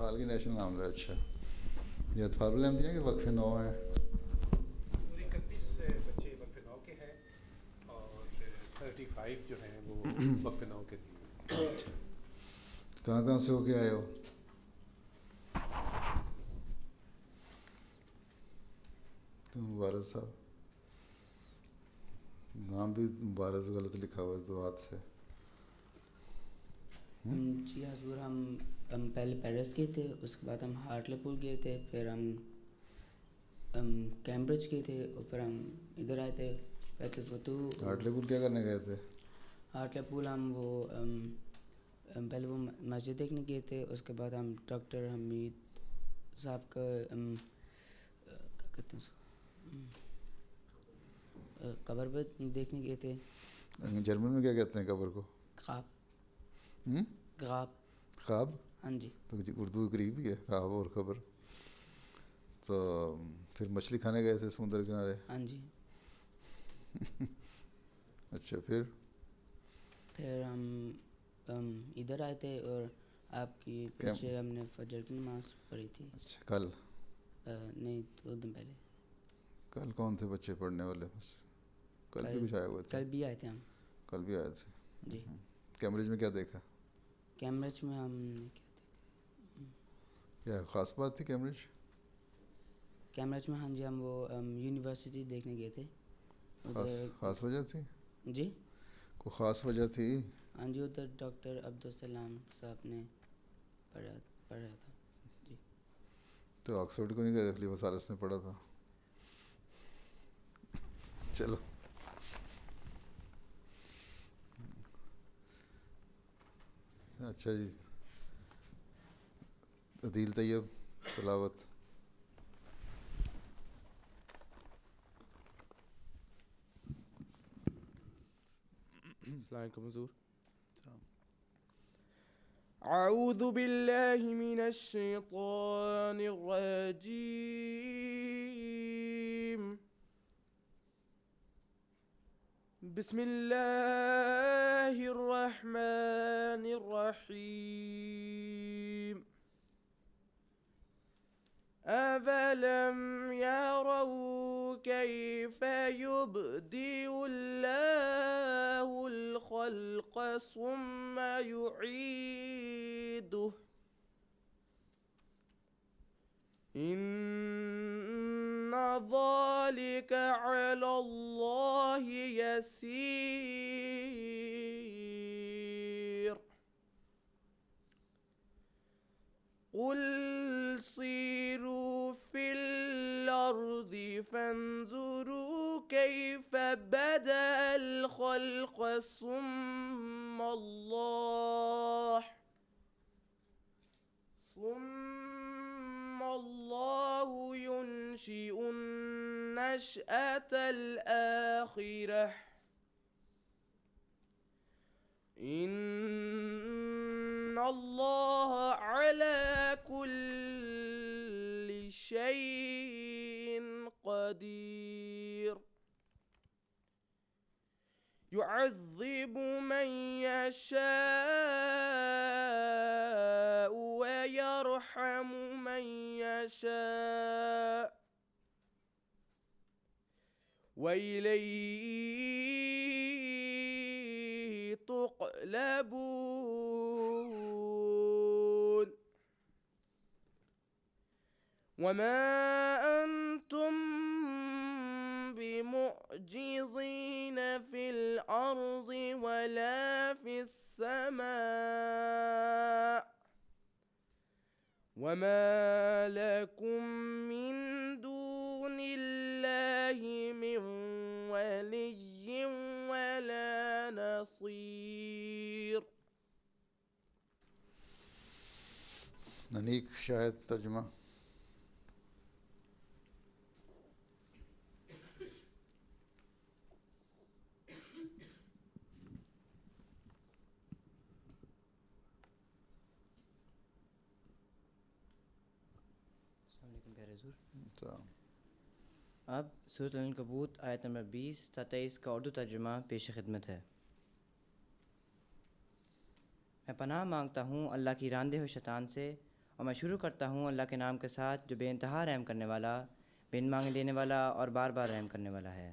اطفال کی نیشنل نام لے. اچھا یہ اطفال والے ہم دیا کہ وقف 9 ہیں؟ پوری 31 بچے وقف 9 کے ہیں اور 35 جو ہیں وہ وقف 9 کے لیے. اچھا کہاں سے ہو کے آئے ہو؟ تو مبارک صاحب نام بھی مبارک غلط لکھا ہوا ہے زوات سے. جی حضور ہم پہلے پیرس گئے تھے، اس کے بعد ہم ہارٹلے-پول گئے تھے، پھر ہم کیمبرج گئے تھے، اور پھر ہم ادھر آئے تھے بیت الفتوح. ہارٹلے-پول کیا کرنے گئے تھے؟ ہارٹلے-پول ہم وہ پہلے وہ مسجد دیکھنے گئے تھے، اس کے بعد ہم ڈاکٹر حمید صاحب کا کیا کہتے ہیں قبر پہ دیکھنے گئے تھے. جرمن میں کیا کہتے ہیں قبر کو؟ خواب. ہاں جی. تو اردو قریب ہی ہے خواب اور خبر. تو پھر مچھلی کھانے گئے تھے سمندر کنارے؟ ہاں جی. اچھا پھر ہم ادھر آئے تھے اور آپ کی پیچھے ہم نے فجر کی نماز پڑھی تھی. اچھا کل؟ نہیں 2 دن پہلے. کل کون تھے بچے پڑھنے والے؟ کل بھی کچھ آئے ہوئے تھے؟ کل بھی آئے تھے ہم. کل بھی آئے تھے جی. کیمبرج میں کیا دیکھا؟ کیمبرج میں ہم نے کیا دیکھا؟ کیا خاص بات تھی کیمبرج؟ کیمبرج میں ہاں جی ہم وہ یونیورسٹی دیکھنے گئے تھے. خاص وجہ تھی؟ جی کوئی خاص وجہ تھی؟ ہاں جی ادھر ڈاکٹر عبدالسلام صاحب نے پڑھا تھا. جی. تو آکسفورڈ کو نہیں گئے؟ خلیفہ ثالث نے پڑھا تھا. چلو اچھا جی. عدیل طیب تلاوت. السلام علیکم حضور. اعوذ باللہ من الشیطان الرجیم. بسم اللہ الرحمن الرحیم. أَفَلَمْ يَرَوْا كَيْفَ يُبْدِئُ اللَّهُ الْخَلْقَ ثُمَّ يُعِيدُهُ إِنَّ ذَلِكَ عَلَى اللَّهِ يَسِيرٌ. قُلْ سِيرُوا فِي الْأَرْضِ فَانْظُرُوا كَيْفَ بَدَأَ الْخَلْقَ ثُمَّ اللَّهُ يُنْشِئُ النَّشْأَةَ الْآخِرَةَ إِنَّ اللَّهَ عَلَى كُلِّ شَيْءٍ قَدِيرٌ. يُعَذِّبُ مَن يَشَاءُ وَيَرْحَمُ مَن يَشَاءُ وَإِلَيْهِ تُقْلَبُونَ. وَمَا أَنْتُمْ بِمُعْجِزِينَ فِي الْأَرْضِ وَلَا فِي السَّمَاءِ وَمَا لَكُمْ مِنْ دُونِ اللَّهِ مِنْ وَلِيٍّ وَلَا نَصِيرٍ. انیک شاید ترجمہ. السلام علیکم پیارے حضور. تو اب سورۃ العنکبوت آیت نمبر 20 تا 23 کا اردو ترجمہ پیش خدمت ہے. میں پناہ مانگتا ہوں اللہ کی راندے ہوئے شیطان سے اور میں شروع کرتا ہوں اللہ کے نام کے ساتھ جو بے انتہا رحم کرنے والا، بن مانگے دینے والا اور بار بار رحم کرنے والا ہے۔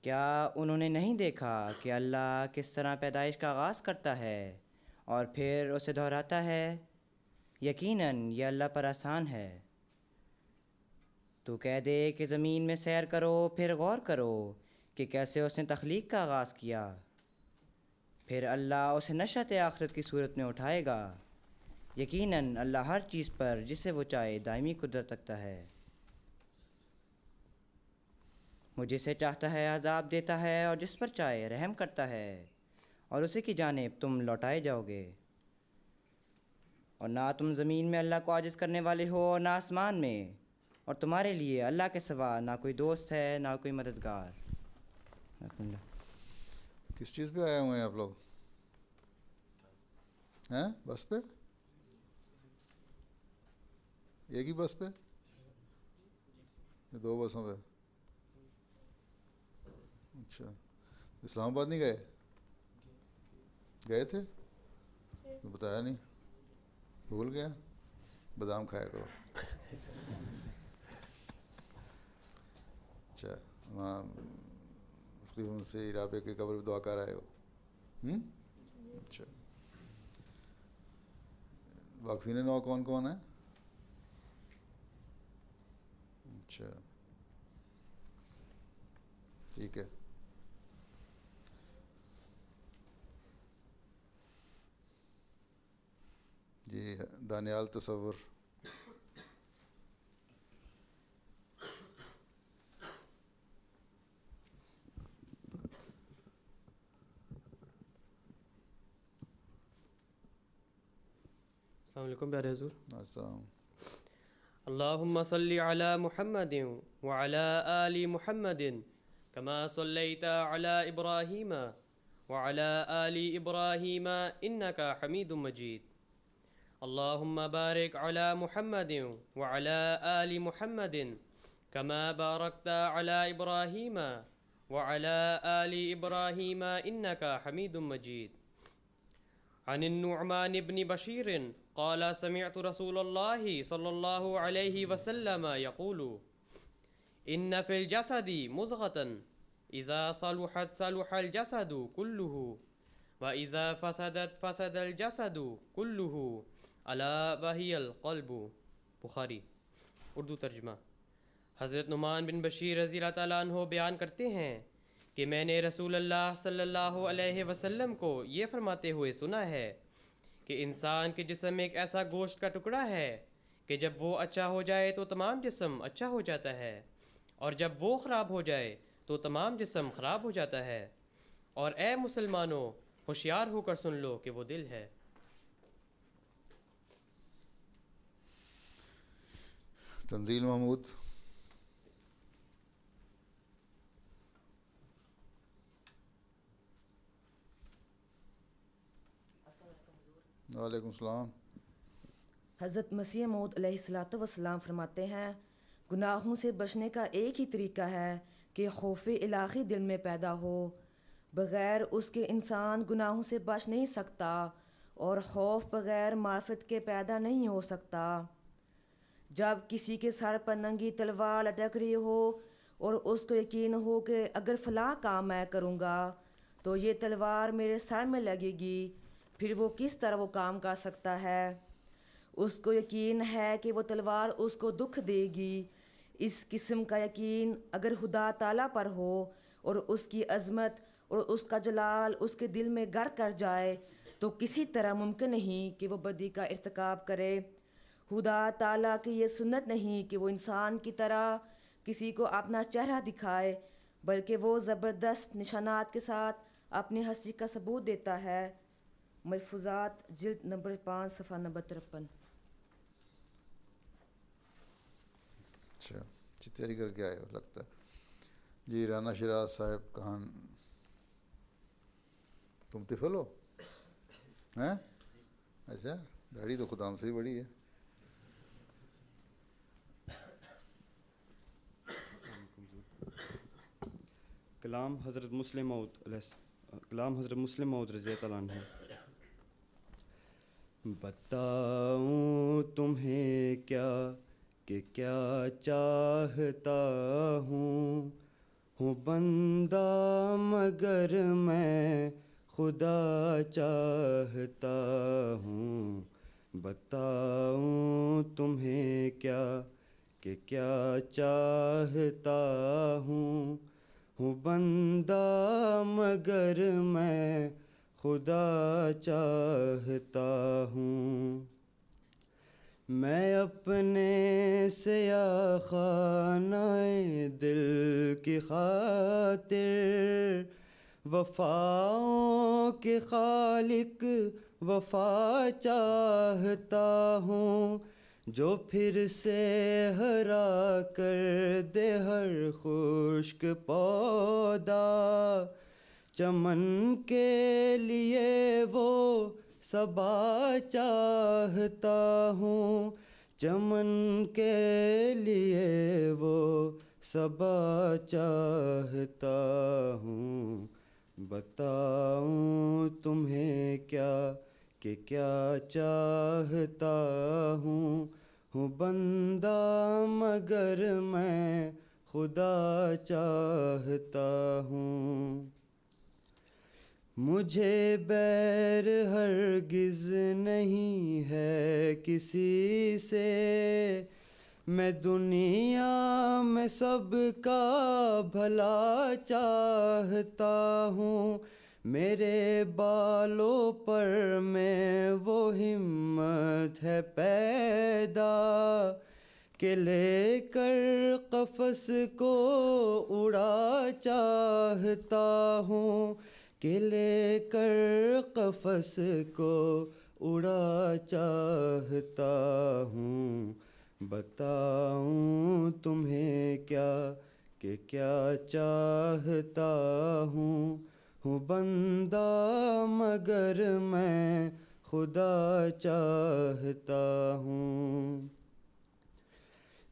کیا انہوں نے نہیں دیکھا کہ اللہ کس طرح پیدائش کا آغاز کرتا ہے اور پھر اسے دہراتا ہے؟ یقیناً یہ اللہ پر آسان ہے۔ تو کہہ دے کہ زمین میں سیر کرو، پھر غور کرو کہ کیسے اس نے تخلیق کا آغاز کیا، پھر اللہ اسے نشأت آخرت کی صورت میں اٹھائے گا۔ یقیناً اللہ ہر چیز پر جسے وہ چاہے دائمی قدرت رکھتا ہے۔ وہ جسے چاہتا ہے عذاب دیتا ہے اور جس پر چاہے رحم کرتا ہے، اور اسی کی جانب تم لوٹائے جاؤ گے۔ اور نہ تم زمین میں اللہ کو عاجز کرنے والے ہو اور نہ آسمان میں، اور تمہارے لیے اللہ کے سوا نہ کوئی دوست ہے نہ کوئی مددگار۔ کس چیز پہ آئے ہوئے ہیں آپ لوگ؟ ہیں بس پہ؟ ایک ہی بس پہ؟ یا دو بسوں پہ؟ اچھا، اسلام آباد نہیں گئے؟ گئے تھے تو بتایا نہیں، بھول گیا؟ بادام کھایا کرو۔ اچھا، وہاں تقریباً سے رابعہ کی قبر پہ دعا کر آئے ہو؟ اچھا، واقفین نو کون کون ہیں؟ اچھا ٹھیک ہے۔ جی دانیال تصور۔ السلام علیکم پیارے حضور۔ السلام۔ اللہم صلی علی محمد وعلی آل محمد کما صلیت علی ابراہیم وعلی آل ابراہیم انک حمید مجید۔ اللہم بارک علی محمد وعلی آل محمد کما بارکت علی ابراہیم وعلی آل ابراہیم انک حمید مجید۔ عن النعمان بن بشیر قال سمعت رسول اللہ صلی اللہ علیہ وسلم يقول ان في الجسد مضغة اذا صلحت صلح الجسد كله واذا فسدت فسد الجسد كله الا وهي القلب۔ بخاری۔ اردو ترجمہ۔ حضرت نعمان بن بشیر رضی اللہ تعالیٰ عنہ بیان کرتے ہیں کہ میں نے رسول اللہ صلی اللہ علیہ وسلم کو یہ فرماتے ہوئے سنا ہے کہ انسان کے جسم ایک ایسا گوشت کا ٹکڑا ہے کہ جب وہ اچھا ہو جائے تو تمام جسم اچھا ہو جاتا ہے، اور جب وہ خراب ہو جائے تو تمام جسم خراب ہو جاتا ہے۔ اور اے مسلمانوں، ہوشیار ہو کر سن لو کہ وہ دل ہے۔ تنزیل محمود۔ وعلیکم السلام۔ حضرت مسیح موعود علیہ الصلاۃ والسلام فرماتے ہیں گناہوں سے بچنے کا ایک ہی طریقہ ہے کہ خوف الہی دل میں پیدا ہو، بغیر اس کے انسان گناہوں سے بچ نہیں سکتا، اور خوف بغیر معرفت کے پیدا نہیں ہو سکتا۔ جب کسی کے سر پر ننگی تلوار لٹک رہی ہو اور اس کو یقین ہو کہ اگر فلاں کام میں کروں گا تو یہ تلوار میرے سر میں لگے گی، پھر وہ کس طرح وہ کام کر سکتا ہے؟ اس کو یقین ہے کہ وہ تلوار اس کو دکھ دے گی۔ اس قسم کا یقین اگر خدا تعالیٰ پر ہو اور اس کی عظمت اور اس کا جلال اس کے دل میں گر کر جائے تو کسی طرح ممکن نہیں کہ وہ بدی کا ارتکاب کرے۔ خدا تعالیٰ کی یہ سنت نہیں کہ وہ انسان کی طرح کسی کو اپنا چہرہ دکھائے، بلکہ وہ زبردست نشانات کے ساتھ اپنی ہستی کا ثبوت دیتا ہے۔ ملفوظات جلد نمبر 5 صفحہ نمبر 53۔ اچھا اچھی تیاری کر کے آئے ہو لگتا ہے۔ جی رانا شراز صاحب کہاں؟ تم طفل ہو ہیں؟ اچھا داڑھی تو خدام سے ہی بڑی ہے۔ کلام حضرت مسلم موعود رضی اللہ تعالیٰ عنہ۔ بتاؤں تمہیں کیا کہ کیا چاہتا ہوں بندہ مگر میں خدا چاہتا ہوں. بتاؤں تمہیں کیا کہ کیا چاہتا ہوں بندہ مگر میں خدا چاہتا ہوں. میں اپنے سیاہ خانہ دل کی خاطر وفاؤں کے خالق وفا چاہتا ہوں. جو پھر سے ہرا کر دے ہر خشک پودا چمن کے لیے وہ صبا چاہتا ہوں. چمن کے لیے وہ صبا چاہتا ہوں. بتاؤں تمہیں کیا کہ کیا چاہتا ہوں بندہ مگر میں خدا چاہتا ہوں. مجھے بیر ہرگز نہیں ہے کسی سے میں دنیا میں سب کا بھلا چاہتا ہوں. میرے بالوں پر میں وہ ہمت ہے پیدا کہ لے کر قفس کو اڑا چاہتا ہوں. کہ لے کر قفس کو اڑا چاہتا ہوں. بتاؤں تمہیں کیا کہ کیا چاہتا ہوں بندہ مگر میں خدا چاہتا ہوں.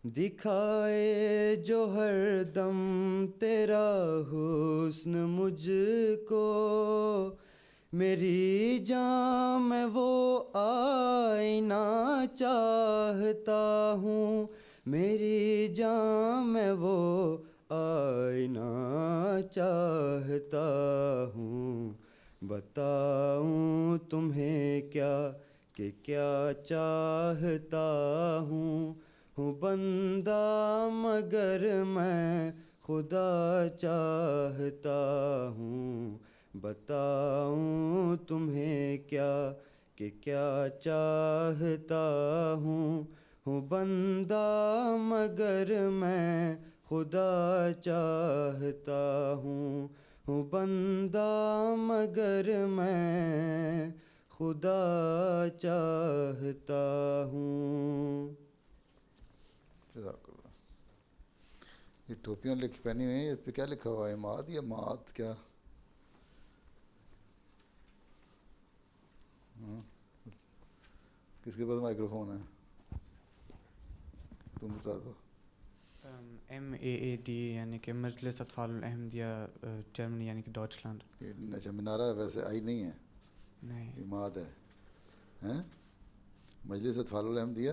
دکھائے جو ہر دم تیرا حسن مجھ کو میری جاں میں وہ آئینہ چاہتا ہوں. میری جاں میں وہ آئینہ چاہتا ہوں. بتاؤں تمہیں کیا کہ کیا چاہتا ہوں بندہ مگر میں خدا چاہتا ہوں. بتاؤں تمہیں کیا کہ کیا چاہتا ہوں بندہ مگر میں خدا چاہتا ہوں. بندہ مگر میں خدا چاہتا ہوں. جزاک اللہ. یہ ٹوپیاں لکھ پہنی ہوئی ہیں، اس پہ کیا لکھا ہوا ہے؟ مات یا مات کیا؟ کس کے پاس مائکرو فون ہے؟ تم بتا دو. MAAD یعنی کہ مجلس اطفال الاحمدیہ جرمنی یعنی کہ ڈاچلینڈ. اچھا منارہ ویسے آئی نہیں ہے، نہیں یہ مات ہے. ہیں مجلس اطفال الاحمدیہ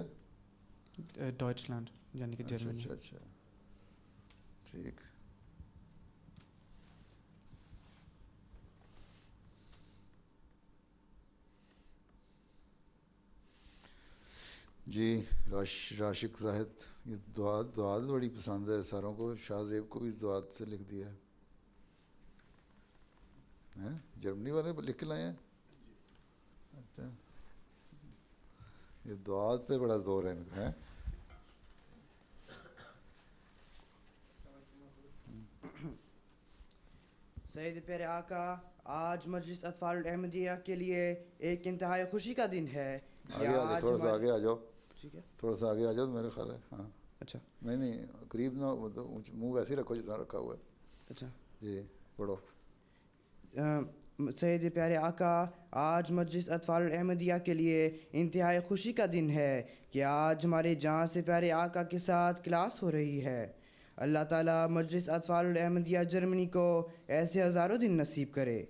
ڈاچلینڈ یعنی کہ جرمنی. اچھا اچھا ٹھیک. جی راشق زاہد، یہ دعات بڑی پسند ہے ساروں کو. شاہ زیب کو بھی اس دعات سے لکھ دیا ہے. جرمنی والے لکھ کے لائے ہیں. اچھا یہ دعات پہ بڑا زور ہے ان کا ہے. سید پیارے آقا، آج مجلس اطفال الاحمدیہ کے لیے ایک انتہائی خوشی کا دن ہے. آگے آ جاؤ، تھوڑا سا آگے آ جاؤ. ٹھیک ہے، تھوڑا سا آگے آ جاؤ تو میرا خیال ہے. ہاں اچھا نہیں قریب نہ منہ ویسے ہی رکھو جس طرح رکھا ہوا ہے. اچھا جی پڑھو. سید پیارے آقا، آج مجلس اطفال الاحمدیہ کے لیے انتہائی خوشی کا دن ہے کہ آج ہمارے جہاں سے پیارے آقا کے ساتھ کلاس ہو رہی ہے. اللہ تعالیٰ مجلس اطفال الاحمدیہ جرمنی کو ایسے ہزاروں دن نصیب کرے.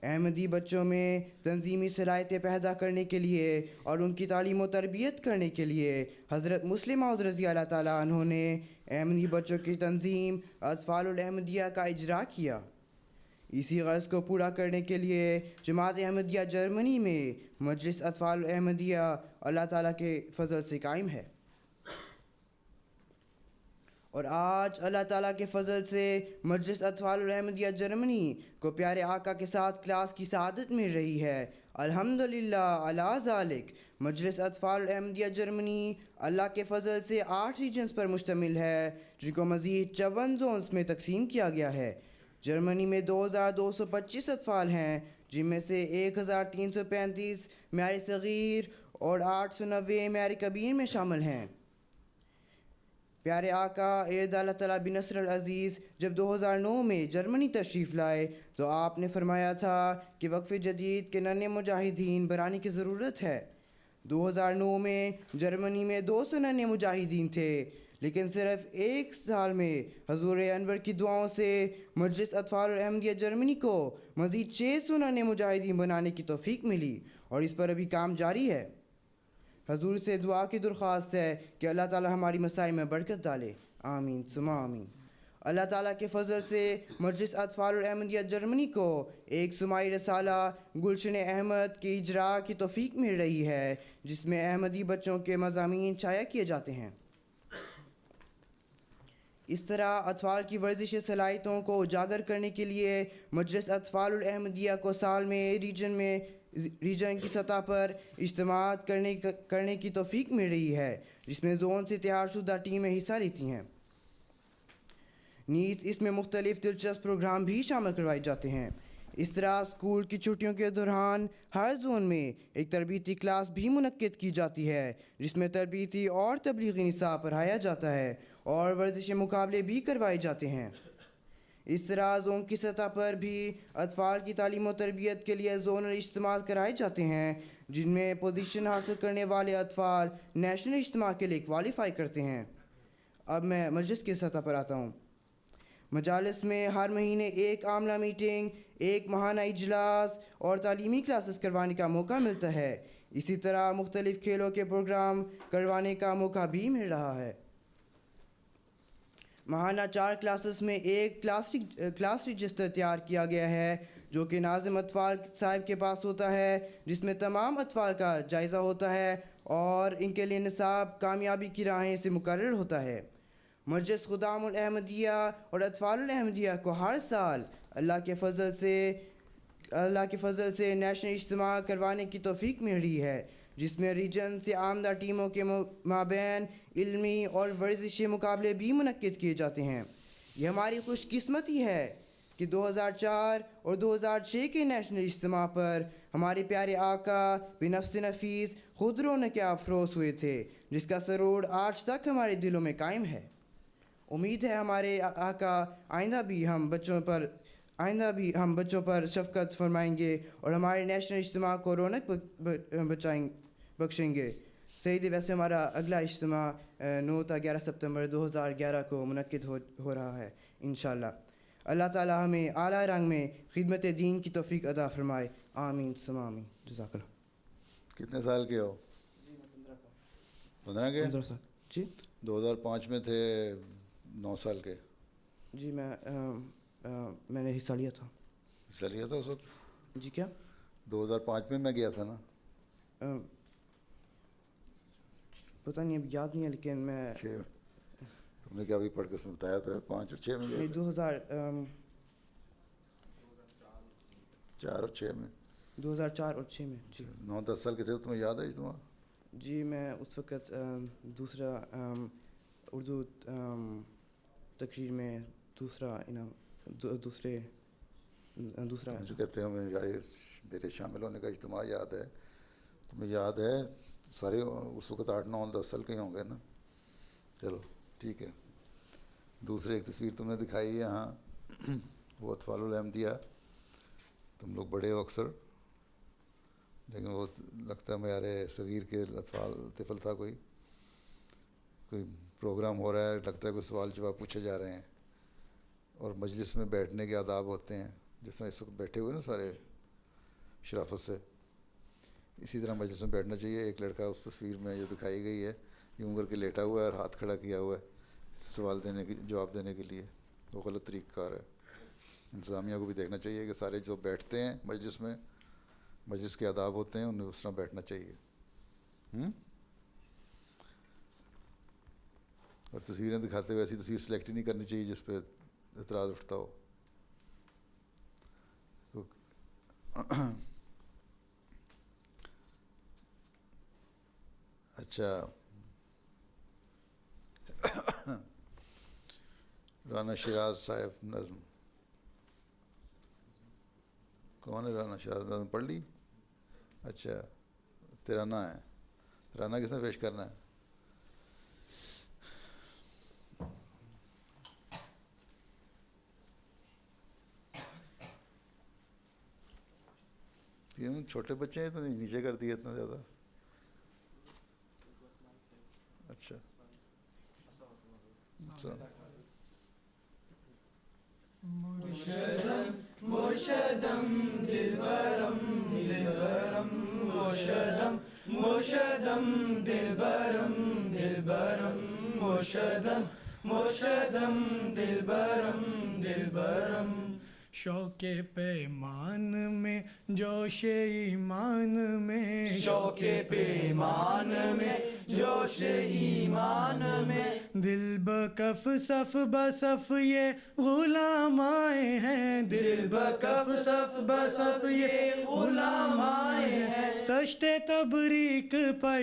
احمدی بچوں میں تنظیمی صلاحیتیں پیدا کرنے کے لیے اور ان کی تعلیم و تربیت کرنے کے لیے حضرت مسلم موعود رضی اللہ تعالیٰ عنہ نے احمدی بچوں کی تنظیم اطفال الاحمدیہ کا اجرا کیا. اسی غرض کو پورا کرنے کے لیے جماعت احمدیہ جرمنی میں مجلس اطفال الاحمدیہ اللہ تعالیٰ کے فضل سے قائم ہے. اور آج اللہ تعالیٰ کے فضل سے مجلس اطفال الاحمدیہ جرمنی کو پیارے آقا کے ساتھ کلاس کی سعادت مل رہی ہے. الحمدللہ علی ذالک. مجلس اطفال الاحمدیہ جرمنی اللہ کے فضل سے 8 ریجنز پر مشتمل ہے جن کو مزید 54 زونز میں تقسیم کیا گیا ہے. جرمنی میں 2225 اطفال ہیں جن میں سے 1335 معیار صغیر اور 890 معیار کبیر میں شامل ہیں. پیارے آقا اید اللہ تعالیٰ بن نصر العزیز جب 2009 میں جرمنی تشریف لائے تو آپ نے فرمایا تھا کہ وقف جدید کے ننھے مجاہدین بنانے کی ضرورت ہے. 2009 میں جرمنی میں 200 ننھے مجاہدین تھے، لیکن صرف 1 سال میں حضور انور کی دعاؤں سے مجلس اطفال الاحمدیہ جرمنی کو مزید 600 ننھے مجاہدین بنانے کی توفیق ملی اور اس پر ابھی کام جاری ہے. حضور سے دعا کی درخواست ہے کہ اللہ تعالی ہماری مسائل میں برکت ڈالے. آمین ثم آمین. اللہ تعالیٰ کے فضل سے مجلس اطفال الاحمدیہ جرمنی کو ایک سماعی رسالہ گلشن احمد کی اجرا کی توفیق مل رہی ہے جس میں احمدی بچوں کے مضامین شائع کیے جاتے ہیں. اس طرح اطفال کی ورزشی صلاحیتوں کو اجاگر کرنے کے لیے مجلس اطفال الاحمدیہ کو سال میں ریجن کی سطح پر اجتماعات کرنے کی توفیق مل رہی ہے جس میں زون سے تیار شدہ ٹیمیں حصہ لیتی ہیں. نیز اس میں مختلف دلچسپ پروگرام بھی شامل کروائے جاتے ہیں. اس طرح اسکول کی چھٹیوں کے دوران ہر زون میں ایک تربیتی کلاس بھی منعقد کی جاتی ہے جس میں تربیتی اور تبلیغی نصاب پڑھایا جاتا ہے اور ورزشی مقابلے بھی کروائے جاتے ہیں. اس طرح زون کی سطح پر بھی اطفال کی تعلیم و تربیت کے لیے زونل اجتماع کرائے جاتے ہیں جن میں پوزیشن حاصل کرنے والے اطفال نیشنل اجتماع کے لیے کوالیفائی کرتے ہیں. اب میں مجلس کی سطح پر آتا ہوں. مجالس میں ہر مہینے ایک عاملہ میٹنگ، ایک ماہانہ اجلاس اور تعلیمی کلاسز کروانے کا موقع ملتا ہے. اسی طرح مختلف کھیلوں کے پروگرام کروانے کا موقع بھی مل رہا ہے. ماہانہ 4 کلاسز میں ایک کلاس رجسٹر تیار کیا گیا ہے جو کہ ناظم اطفال صاحب کے پاس ہوتا ہے جس میں تمام اطفال کا جائزہ ہوتا ہے اور ان کے لیے نصاب کامیابی کی راہیں سے مقرر ہوتا ہے. مجلس خدام الاحمدیہ اور اطفال الاحمدیہ کو ہر سال اللہ کے فضل سے نیشنل اجتماع کروانے کی توفیق مل رہی ہے جس میں ریجن سے آمدہ ٹیموں کے مابین علمی اور ورزشی مقابلے بھی منعقد کیے جاتے ہیں. یہ ہماری خوش قسمتی ہے کہ 2004 اور 2006 کے نیشنل اجتماع پر ہمارے پیارے آقا بنفس نفیس خود رونق افروز ہوئے تھے جس کا سرور آج تک ہمارے دلوں میں قائم ہے. امید ہے ہمارے آقا آئندہ بھی ہم بچوں پر شفقت فرمائیں گے اور ہمارے نیشنل اجتماع کو رونق بخشیں گے. سیدی ویسے ہمارا اگلا اجتماع 9 تا 11 ستمبر 2011 کو منعقد ہو رہا ہے انشاءاللہ. اللہ تعالی ہمیں اعلیٰ رنگ میں خدمت دین کی توفیق عطا فرمائے. آمین ثم آمین. جزاک اللہ. کتنے سال کے ہو؟ 15 کے؟ 15 سال. جی 2005 میں تھے 9 سال کے. جی میں نے حصہ لیا تھا. حصہ لیا تھا اس وقت؟ جی کیا 2005 میں گیا تھا نا؟ پتہ نہیں اب یاد نہیں ہے لیکن میں 6 تم نے کیا ابھی پڑھ کے بتایا تھا 5 اور 6 میں گیا 4 اور 6 میں 2004 اور 6 میں. جی 9-10 سال کے تھے. تمہیں یاد ہے اجتماع؟ جی میں اس وقت دوسرا اردو تقریر میں دوسرا جو کہتے ہیں ہمیں میرے شامل ہونے کا اجتماع یاد ہے. تمہیں یاد ہے سارے اس وقت 8-9-10 سال کے ہی ہوں گے نا. چلو ٹھیک ہے. دوسری ایک تصویر تم نے دکھائی ہے یہاں وہ اطفال الاحمدیہ. تم لوگ بڑے ہو اکثر لیکن وہ لگتا ہے معیار صغیر کے طفل تھا. کوئی پروگرام ہو رہا ہے لگتا ہے کوئی سوال جواب پوچھے جا رہے ہیں اور مجلس میں بیٹھنے کے آداب ہوتے ہیں جس طرح اس وقت بیٹھے ہوئے نا سارے شرافت سے. اسی طرح مجلس میں بیٹھنا چاہیے. ایک لڑکا اس تصویر میں جو دکھائی گئی ہے یوں کر کے لیٹا ہوا ہے اور ہاتھ کھڑا کیا ہوا ہے سوال دینے کی جواب دینے کے لیے. وہ غلط طریقہ کار ہے. انتظامیہ کو بھی دیکھنا چاہیے کہ سارے جو بیٹھتے ہیں مجلس میں, مجلس کے آداب ہوتے ہیں, انہیں اس طرح بیٹھنا چاہیے. اور تصویریں دکھاتے ہوئے ایسی تصویر سلیکٹ ہی نہیں کرنی چاہیے جس پہ اعتراض اٹھتا ہو. اچھا, رانا شیراز صاحب نظم. کون ہے رانا شیراز؟ نظم پڑھ لی؟ اچھا, ترانہ ہے. ترانہ کس نے پیش کرنا ہے؟ کیوں چھوٹے بچے ہیں تو نیچے کر دیا اتنا زیادہ؟ اچھا مرشدم دلبرم دلبرم مرشدم مرشدم دلبرم دلبرم مرشدم مرشدم دلبرم دلبرم. شوق پیمان میں جوش ایمان میں, شوق پیمان میں جوش ایمان میں, دل بکف صف بصف یہ غلام آئے ہیں, دل بکف صف بصف یہ غلام آئے ہیں, تشت تبریک پر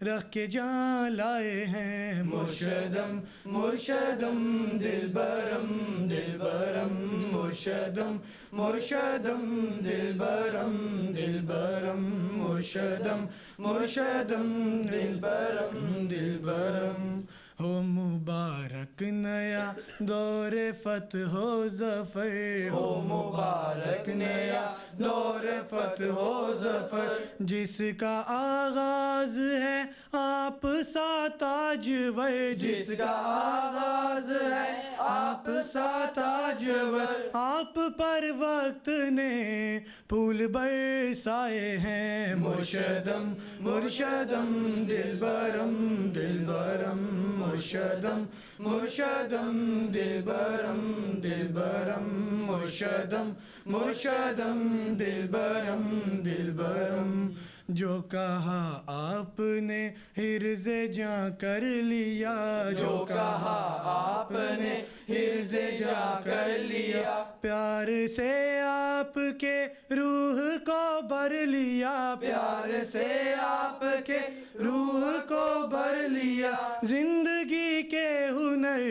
رکھ کے جان لائے ہیں. مرشدم مرشدم دلبرم دلبرم مرشدم مرشدم دلبرم دلبرم مرشدم مرشدم دلبرم دلبرم. ہو مبارک نیا دور فتح و ظفر, ہو مبارک نیا دور فتح و ظفر, جس کا آغاز ہے آپ سا تاجور, جس کا آغاز ہے آپ سا تاجور, آپ پر وقت نے پھول برسائے ہیں. مرشدم مرشدم دلبرم دلبرم مرشدم مرشدم دلبرم دلبرم مرشدم مرشدم دلبرم دلبرم. جو کہا آپ نے حرز جاں کر لیا, جو کہا آپ نے حرز جاں کر لیا, پیار سے آپ کے روح کو بھر لیا, پیار سے آپ کے روح کو بھر لیا, زندگی کے ہنر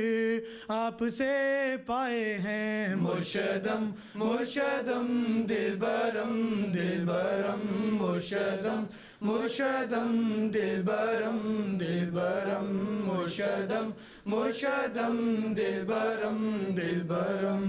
آپ سے پائے ہیں. مرشدم مرشدم دلبرم دلبرم مرشدم مرشدم دلبرم دلبرم مرشدم مرشدم دلبرم دلبرم.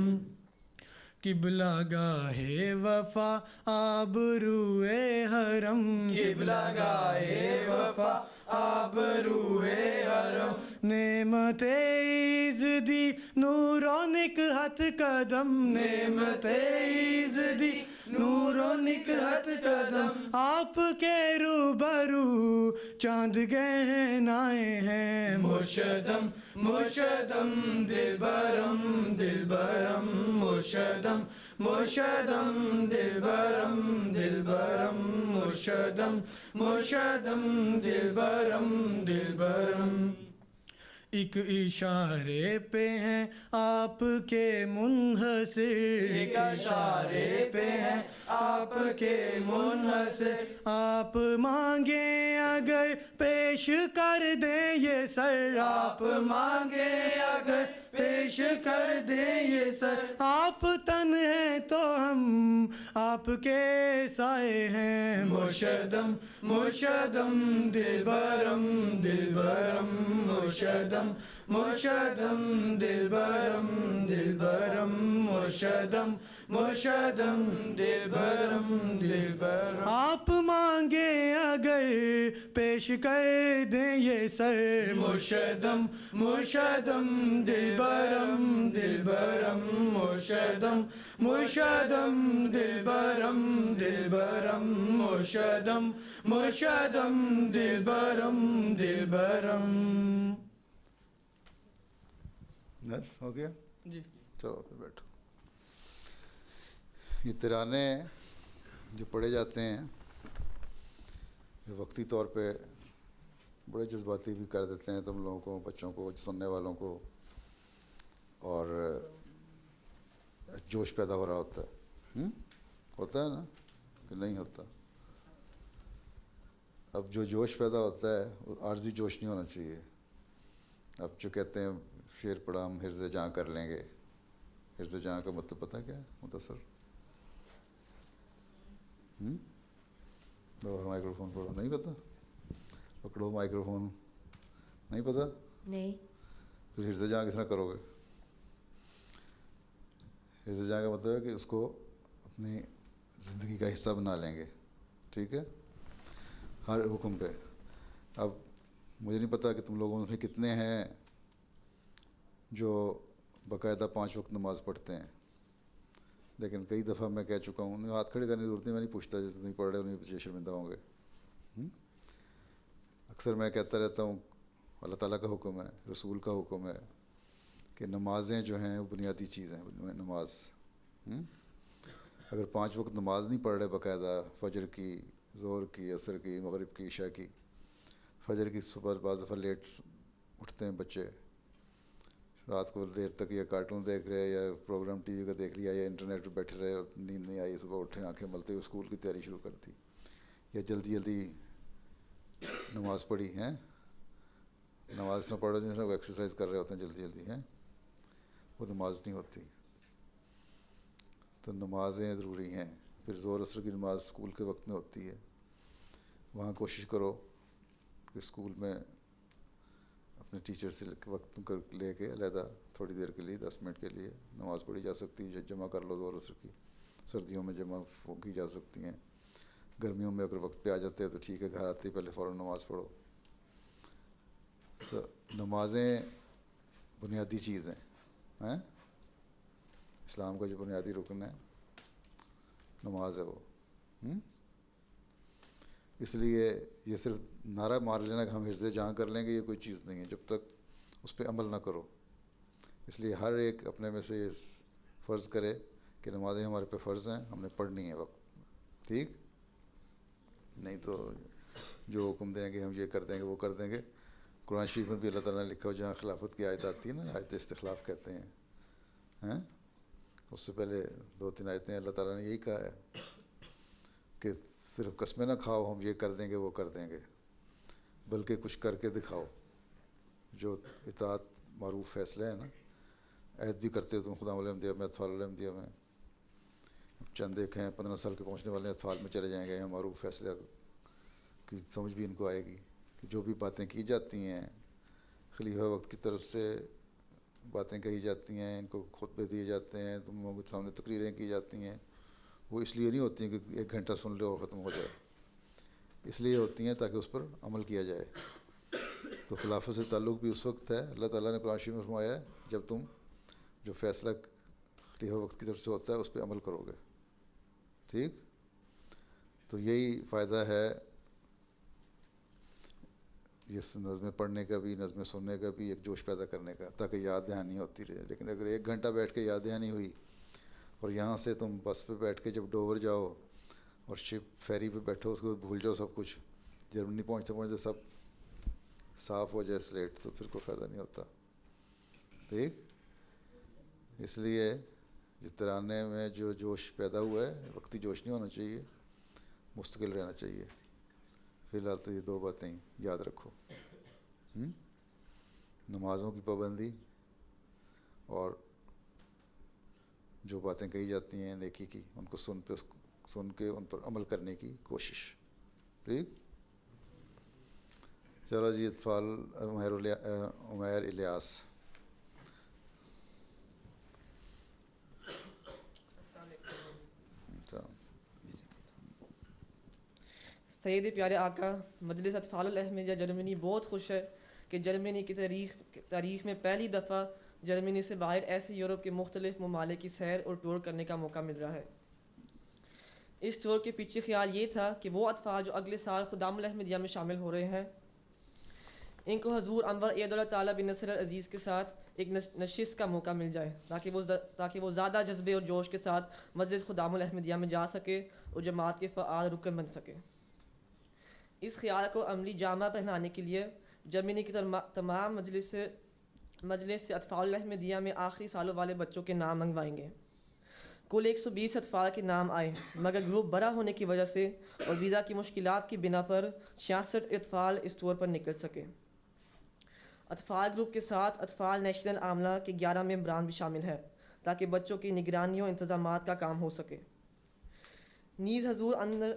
قبلہ گاہے وفا آبروئے حرم, قبلہ گاہے وفا آبروئے حرم, نعمت عز دی نور و نکہت قدم, نعمت عز دی نور و نکہت قدم, آپ کے روبرو چاند گہنائے ہیں. مرشدم مرشدم دلبرم دلبرم مرشدم مرشدم دلبرم دلبرم مرشدم مرشدم دلبرم دلبرم. ایک اشارے پہ ہیں آپ کے منحصر, ایک اشارے پہ ہیں آپ کے منحصر, آپ مانگیں اگر پیش کر دیں یہ سر, آپ مانگیں اگر پیش کر دیں یہ سر, آپ تن ہیں تو ہم آپ کے سائے ہیں. مرشدم مرشدم دلبرم دلبرم مرشدم مرشدم دلبرم دلبرم مرشدم مرشدم دلبرم دلبرم. آپ مانگے اگر پیش کر دیں یہ سر مرشدم مرشدم دلبرم دلبرم مرشدم مرشدم دلبرم دلبرم مرشدم مرشدم دلبرم دلبرم. بس ہو گیا جی. چلو پھر بیٹھو. یہ ترانے جو پڑھے جاتے ہیں یہ وقتی طور پہ بڑے جذباتی بھی کر دیتے ہیں تم لوگوں کو, بچوں کو, سننے والوں کو, اور جوش پیدا ہو رہا ہوتا ہے. ہوتا ہے نا کہ نہیں ہوتا؟ اب جو جوش پیدا ہوتا ہے وہ عارضی جوش نہیں ہونا چاہیے. اب جو کہتے ہیں شعر پڑھا ہم حرز جاں کر لیں گے, حرز جاں کا مطلب پتہ کیا ہے مختصر؟ مائکرو فون پڑھو, نہیں پتہ؟ پکڑو مائکرو فون, نہیں پتہ؟ نہیں. پھر حرز جاں کس طرح کرو گے؟ حرز جاں کا مطلب ہے کہ اس کو اپنی زندگی کا حصہ بنا لیں گے. ٹھیک ہے, ہر حکم پہ. اب مجھے نہیں پتہ کہ تم لوگوں میں کتنے ہیں جو باقاعدہ 5 وقت نماز پڑھتے ہیں, لیکن کئی دفعہ میں کہہ چکا ہوں, ہاتھ کھڑے کرنے کی ضرورت نہیں, میں نہیں پوچھتا جس نہیں پڑھ رہے انہیں پیچھے شرمندہ ہوں گے. اکثر میں کہتا رہتا ہوں اللہ تعالیٰ کا حکم ہے, رسول کا حکم ہے کہ نمازیں جو ہیں وہ بنیادی چیزیں ہیں. نماز اگر 5 وقت نماز نہیں پڑھ رہے باقاعدہ, فجر کی, ظہر کی, عصر کی, مغرب کی, عشاء کی, فجر کی صبح بعض دفعہ لیٹ اٹھتے ہیں بچے, رات کو دیر تک یا کارٹون دیکھ رہے یا پروگرام ٹی وی کا دیکھ لیا یا انٹرنیٹ پہ بیٹھے رہے اور نیند نہیں آئی, صبح اٹھے آنکھیں ملتے ہوئے اسکول کی تیاری شروع کر دی, یا جلدی جلدی نماز پڑھی ہیں. نماز نہ پڑھ رہے ہیں وہ ایکسرسائز کر رہے ہوتے ہیں جلدی جلدی ہیں, وہ نماز نہیں ہوتی. تو نمازیں ضروری ہیں. پھر ظہر عصر کی نماز اسکول کے وقت میں ہوتی ہے, وہاں کوشش کرو کہ اسکول میں اپنے ٹیچر سے وقت لے کے علیحدہ تھوڑی دیر کے لیے 10 منٹ کے لیے نماز پڑھی جا سکتی ہے. جمع کر لو ظہر عصر کی, سردیوں میں جمع کی جا سکتی ہیں. گرمیوں میں اگر وقت پہ آ جاتے ہیں تو ٹھیک ہے, گھر آتے ہی پہلے فوراً نماز پڑھو. تو نمازیں بنیادی چیز ہیں. اسلام کا جو بنیادی رکن ہے نماز ہے وہ. اس لیے یہ صرف نعرہ مار لینا کہ ہم حرز جاں کر لیں گے, یہ کوئی چیز نہیں ہے جب تک اس پہ عمل نہ کرو. اس لیے ہر ایک اپنے میں سے یہ فرض کرے کہ نمازیں ہمارے پہ فرض ہیں, ہم نے پڑھنی ہے وقت. ٹھیک, نہیں تو جو حکم دیں گے ہم یہ کر دیں گے وہ کر دیں گے. قرآن شریف میں بھی اللہ تعالیٰ نے لکھا ہو, جہاں خلافت کی آیت آتی ہے نا, آیت استخلاف کہتے ہیں, اس سے پہلے 2-3 آیتیں اللہ تعالیٰ نے یہی کہا ہے کہ صرف قسمیں نہ کھاؤ ہم یہ کر دیں گے وہ کر دیں گے, بلکہ کچھ کر کے دکھاؤ. جو اطاعت معروف فیصلے ہیں نا, عہد بھی کرتے ہو تم خدا الحمدیہ میں, اطفال الحمدیہ میں. چند ایک ہیں 15 سال کے پہنچنے والے اطفال میں چلے جائیں گے, یا معروف فیصلے کی سمجھ بھی ان کو آئے گی کہ جو بھی باتیں کی جاتی ہیں خلیفہ وقت کی طرف سے, باتیں کہی جاتی ہیں, ان کو خطبے دیے جاتے ہیں, تم لوگوں کے سامنے تقریریں کی جاتی ہیں, وہ اس لیے نہیں ہوتی ہیں کہ 1 گھنٹہ سن لو اور ختم ہو جائے. اس لیے ہوتی ہیں تاکہ اس پر عمل کیا جائے. تو خلافت سے تعلق بھی اس وقت ہے, اللہ تعالیٰ نے قرآن شریف میں فرمایا ہے, جب تم جو فیصلہ خلیفہ وقت کی طرف سے ہوتا ہے اس پہ عمل کرو گے. ٹھیک, تو یہی فائدہ ہے اس نظمیں پڑھنے کا بھی, نظمیں سننے کا بھی, ایک جوش پیدا کرنے کا, تاکہ یاد دہانی ہوتی رہے. لیکن اگر 1 گھنٹہ بیٹھ کے یاد دہانی ہوئی اور یہاں سے تم بس پہ بیٹھ کے جب ڈوور جاؤ اور شپ فیری پہ بیٹھو اس کو بھول جاؤ سب کچھ, جرمنی پہنچتے پہنچتے سب صاف ہو جائے سلیٹ, تو پھر کوئی فائدہ نہیں ہوتا. ٹھیک, اس لیے جس ترانے میں جو جوش پیدا ہوا ہے وقتی جوش نہیں ہونا چاہیے, مستقل رہنا چاہیے. فی الحال تو یہ 2 باتیں یاد رکھو, نمازوں کی پابندی اور جو باتیں کہی جاتی ہیں نیکی کی ان کو سن کے ان پر عمل کرنے کی کوشش. ٹھیک, چلو جی. اطفال عمیر الیاس. سید پیارے آقا مجلس اطفال الاحمدیہ جرمنی بہت خوش ہے کہ جرمنی کی تاریخ میں پہلی دفعہ جرمنی سے باہر ایسے یورپ کے مختلف ممالک کی سیر اور ٹور کرنے کا موقع مل رہا ہے۔ اس ٹور کے پیچھے خیال یہ تھا کہ وہ اطفال جو اگلے سال خدام الاحمدیہ میں شامل ہو رہے ہیں ان کو حضور انور اید اللہ تعالیٰ بن نصر العزیز کے ساتھ ایک نشست کا موقع مل جائے تاکہ وہ زیادہ جذبے اور جوش کے ساتھ مجلس خدام الاحمدیہ میں جا سکے اور جماعت کے فعال رکن بن سکے۔ اس خیال کو عملی جامہ پہنانے کے لیے جرمنی کی تمام مجلس سے اطفال الاحمدیہ میں آخری سالوں والے بچوں کے نام منگوائیں گے۔ کل 120 اطفال کے نام آئے، مگر گروپ بڑا ہونے کی وجہ سے اور ویزا کی مشکلات کی بنا پر 66 اطفال اس ٹور پر نکل سکے۔ اطفال گروپ کے ساتھ اطفال نیشنل عاملہ کے 11 ممبران بھی شامل ہیں تاکہ بچوں کی نگرانی و انتظامات کا کام ہو سکے۔ نیز حضور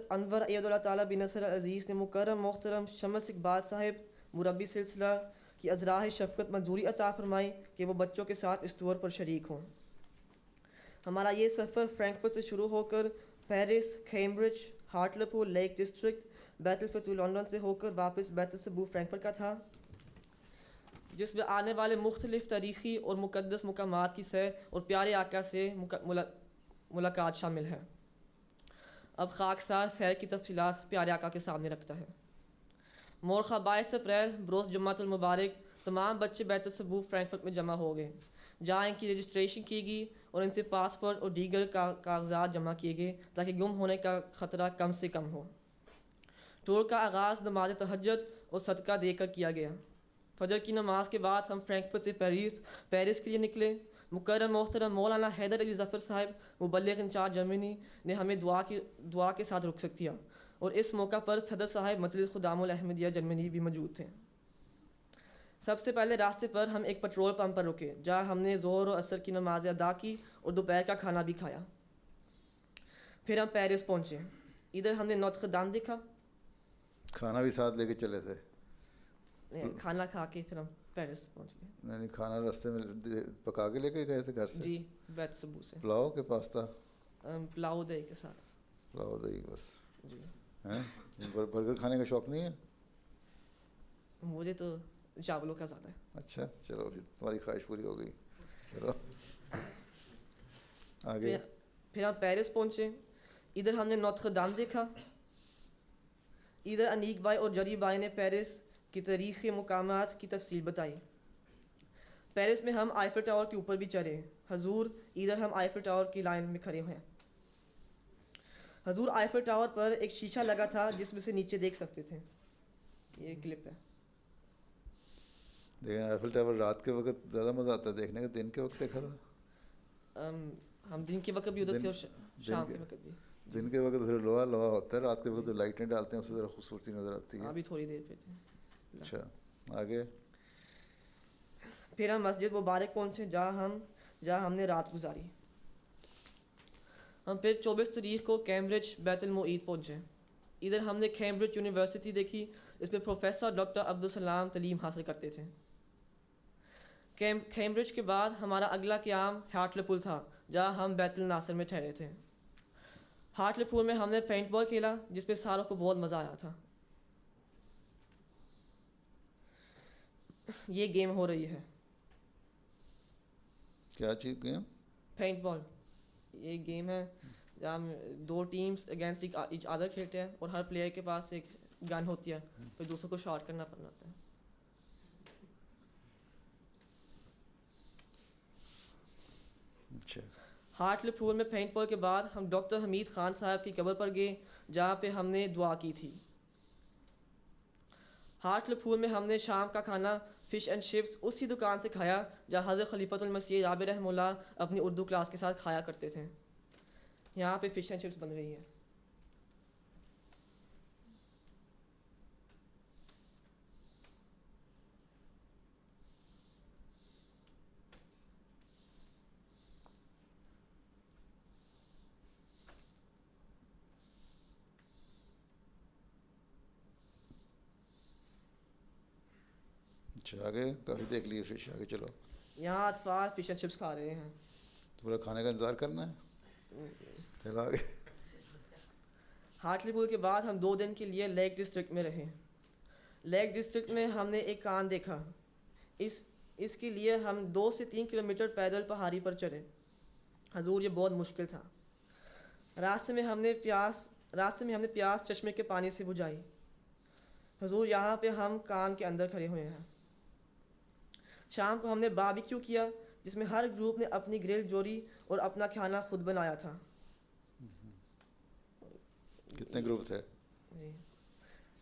انور اید اللہ تعالیٰ بن نصر العزیز نے مکرم محترم شمس اقبال صاحب مربی سلسلہ کی ازراہ شفقت منظوری عطا فرمائی کہ وہ بچوں کے ساتھ اس ٹور پر شریک ہوں۔ ہمارا یہ سفر فرینکفرٹ سے شروع ہو کر پیرس، کیمبرج، ہارٹلپور لیک ڈسٹرکٹ، بیت الفتوح لندن سے ہو کر واپس بیت الصبوح فرینکفرٹ کا تھا، جس میں آنے والے مختلف تاریخی اور مقدس مقامات کی سیر اور پیارے آقا سے ملاقات شامل ہے۔ اب خاکسار سیر کی تفصیلات پیارے آقا کے سامنے رکھتا ہے۔ مورخہ 22 اپریل بروز جمعۃ المبارک تمام بچے بیت الصبوح فرینکفرٹ میں جمع ہو گئے، جہاں ان کی رجسٹریشن کی گئی اور ان سے پاسپورٹ اور دیگر کاغذات جمع کیے گئے تاکہ گم ہونے کا خطرہ کم سے کم ہو۔ ٹور کا آغاز نماز تہجد اور صدقہ دے کر کیا گیا۔ فجر کی نماز کے بعد ہم فرینکفرٹ سے پیرس کے لیے نکلے۔ مکرم محترم مولانا حیدر علی ظفر صاحب مبلغ انچارج جرمنی نے ہمیں دعا کے ساتھ رخصت کیا اور اس موقع پر صدر صاحب مجلس خدام الاحمدیہ جرمنی بھی موجود تھے۔ سب سے پہلے راستے پر ہم ایک پیٹرول پمپ پر رکے جہاں ہم نے ظہر و عصر کی نماز ادا کی اور دوپہر کا کھانا بھی کھایا۔ پھر ہم پیرس پہنچے۔ ادھر ہم نے نوتر دام دیکھا، کھانا بھی ساتھ لے کے چلے تھے؟ کھانا کھا کے پھر ہم پیرس پہنچ گئے۔ نہیں، کھانا راستے میں پکا کے لے کے گئے تھے گھر سے؟ جی، بیت صبو سے۔ پلاؤ کے پاستا؟ پلاؤ دہی کے ساتھ۔ پلاؤ دہی بس؟ جی۔ ہیں برگر کھانے کا شوق نہیں ہے؟ مجھے تو چاولوں کا زیادہ ہے۔ اچھا، چلو تمہاری خواہش پوری ہو گئی۔ چلو آگے۔ پھر ہم پیرس پہنچے۔ ادھر ہم نے نوتر دام دیکھا۔ ادھر انیک بھائی اور جری بھائی نے پیرس کی تاریخی مقامات کی تفصیل بتائی۔ پیرس میں ہم آئیفل ٹاور کے اوپر بھی چڑھے۔ حضور ادھر ہم آئیفل ٹاور کی لائن میں کھڑے ہوئے ہیں۔ حضور آئیفل ٹاور پر ایک شیشہ لگا تھا جس میں سے نیچے دیکھ سکتے تھے۔ یہ کلپ ہے۔ لیکن آئیفل ٹاور رات کے وقت زیادہ مزہ آتا ہے دیکھنے کا، دن کے وقت دیکھا تھا؟ ہم دن کے وقت بھی ادھر تھے اور شام کے وقت بھی۔ دن کے وقت لوہا لوہا ہوتا ہے، رات کے وقت لائٹیں ڈالتے ہیں اس سے ذرا خوبصورتی نظر آتی ہے۔ ابھی تھوڑی دیر پہ تھے۔ اچھا، آگے۔ پھر ہم مسجد مبارک پہنچے جہاں ہم نے رات گزاری۔ ہم پھر 24 تاریخ کو کیمبرج بیت المعید پہنچے۔ ادھر ہم نے کیمبرج یونیورسٹی دیکھی، اس میں پروفیسر ڈاکٹر عبدالسلام تعلیم حاصل کرتے تھے۔ کیمبرج کے بعد ہمارا اگلا قیام ہارٹلپور تھا جہاں ہم بیت الناصر میں ٹھہرے تھے۔ ہارٹلپور میں ہم نے پینٹ بال کھیلا جس میں ساروں کو بہت مزہ آیا تھا۔ یہ گیم ہو رہی ہے۔ کیا چیز گیم؟ پینٹ بال۔ یہ گیم ہے جہاں دو ٹیمز اگینسٹ ایچ ادر کھیلتے ہیں اور ہر پلیئر کے پاس ایک گن ہوتی ہے، پھر دوسروں کو شاٹ کرنا پڑتا ہے۔ اچھا۔ ہارٹلپور میں پینٹ بال کے بعد ہم ڈاکٹر حمید خان صاحب کی قبر پر گئے جہاں پہ ہم نے دعا کی تھی۔ ہارٹلپور میں ہم نے شام کا کھانا فش اینڈ چپس اسی دکان سے کھایا جہاں حضرت خلیفۃ المسیح رابع رحمہ اللہ اپنی اردو کلاس کے ساتھ کھایا کرتے تھے۔ یہاں پہ فش اینڈ چپس بن رہی ہے۔ اچھا، آگے کافی دیکھ لیے فش، آگے چلو۔ یہاں اطفال فش اینڈ چپس کھا رہے ہیں۔ تو پورا کھانے کا انتظار کرنا ہے؟ چلو آگے۔ ہارٹلی پول کے بعد ہم 2 دن کے لیے لیک ڈسٹرکٹ میں رہے. لیک ڈسٹرکٹ میں ہم نے ایک کان دیکھا. اس کے لیے ہم 2 سے 3 کلومیٹر پیدل پہاڑی پر چڑھے. حضور یہ بہت مشکل تھا. راستے میں ہم نے پیاس چشمے کے پانی سے بجھائی. حضور یہاں پہ ہم کان کے اندر کھڑے ہوئے ہیں. شام کو ہم نے باربیکیو کیا جس میں ہر گروپ نے اپنی گرل جوڑی اور اپنا کھانا خود بنایا تھا. کتنے گروپ تھے؟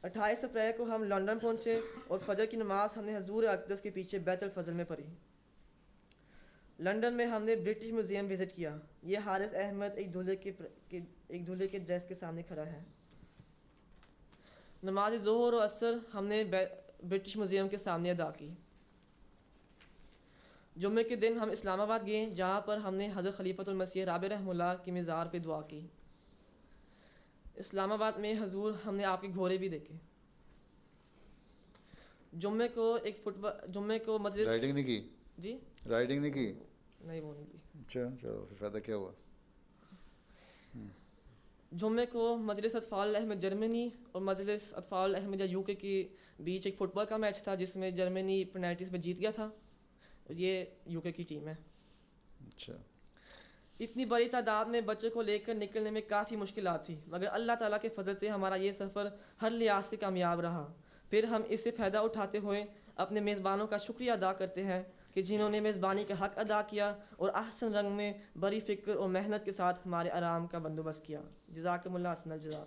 28 اپریل کو ہم لندن پہنچے اور فجر کی نماز ہم نے حضور اقدس کے پیچھے بیت الفضل میں پڑھی. لندن میں ہم نے برٹش میوزیم وزٹ کیا. یہ حارث احمد ایک دولہے کے ڈریس کے سامنے کھڑا ہے. نماز ظہر و عصر ہم نے برٹش میوزیم کے سامنے ادا کی. جمعے کے دن ہم اسلام آباد گئے جہاں پر ہم نے حضرت خلیفۃ المسیح رابع رحمہ اللہ کی مزار پہ دعا کی. اسلام آباد میں حضور ہم نے آپ کے گھوڑے بھی دیکھے. جمعے کو مجلس رائڈنگ نہیں کی؟ جی رائڈنگ نہیں کی؟ نہیں وہ نہیں کی. اچھا چلو پھر فائدہ کیا ہوا؟ جمعے کو مجلس اطفال احمد جرمنی اور مجلس اطفال احمد یو کے بیچ ایک فٹ بال کا میچ تھا جس میں جرمنی پینالٹیز میں جیت گیا تھا. یہ یو کے کی ٹیم ہے. اچھا. اتنی بڑی تعداد میں بچوں کو لے کر نکلنے میں کافی مشکلات تھی مگر اللہ تعالیٰ کے فضل سے ہمارا یہ سفر ہر لحاظ سے کامیاب رہا. پھر ہم اس سے فائدہ اٹھاتے ہوئے اپنے میزبانوں کا شکریہ ادا کرتے ہیں کہ جنہوں نے میزبانی کا حق ادا کیا اور احسن رنگ میں بڑی فکر اور محنت کے ساتھ ہمارے آرام کا بندوبست کیا. جزاکم اللہ احسن الجزا.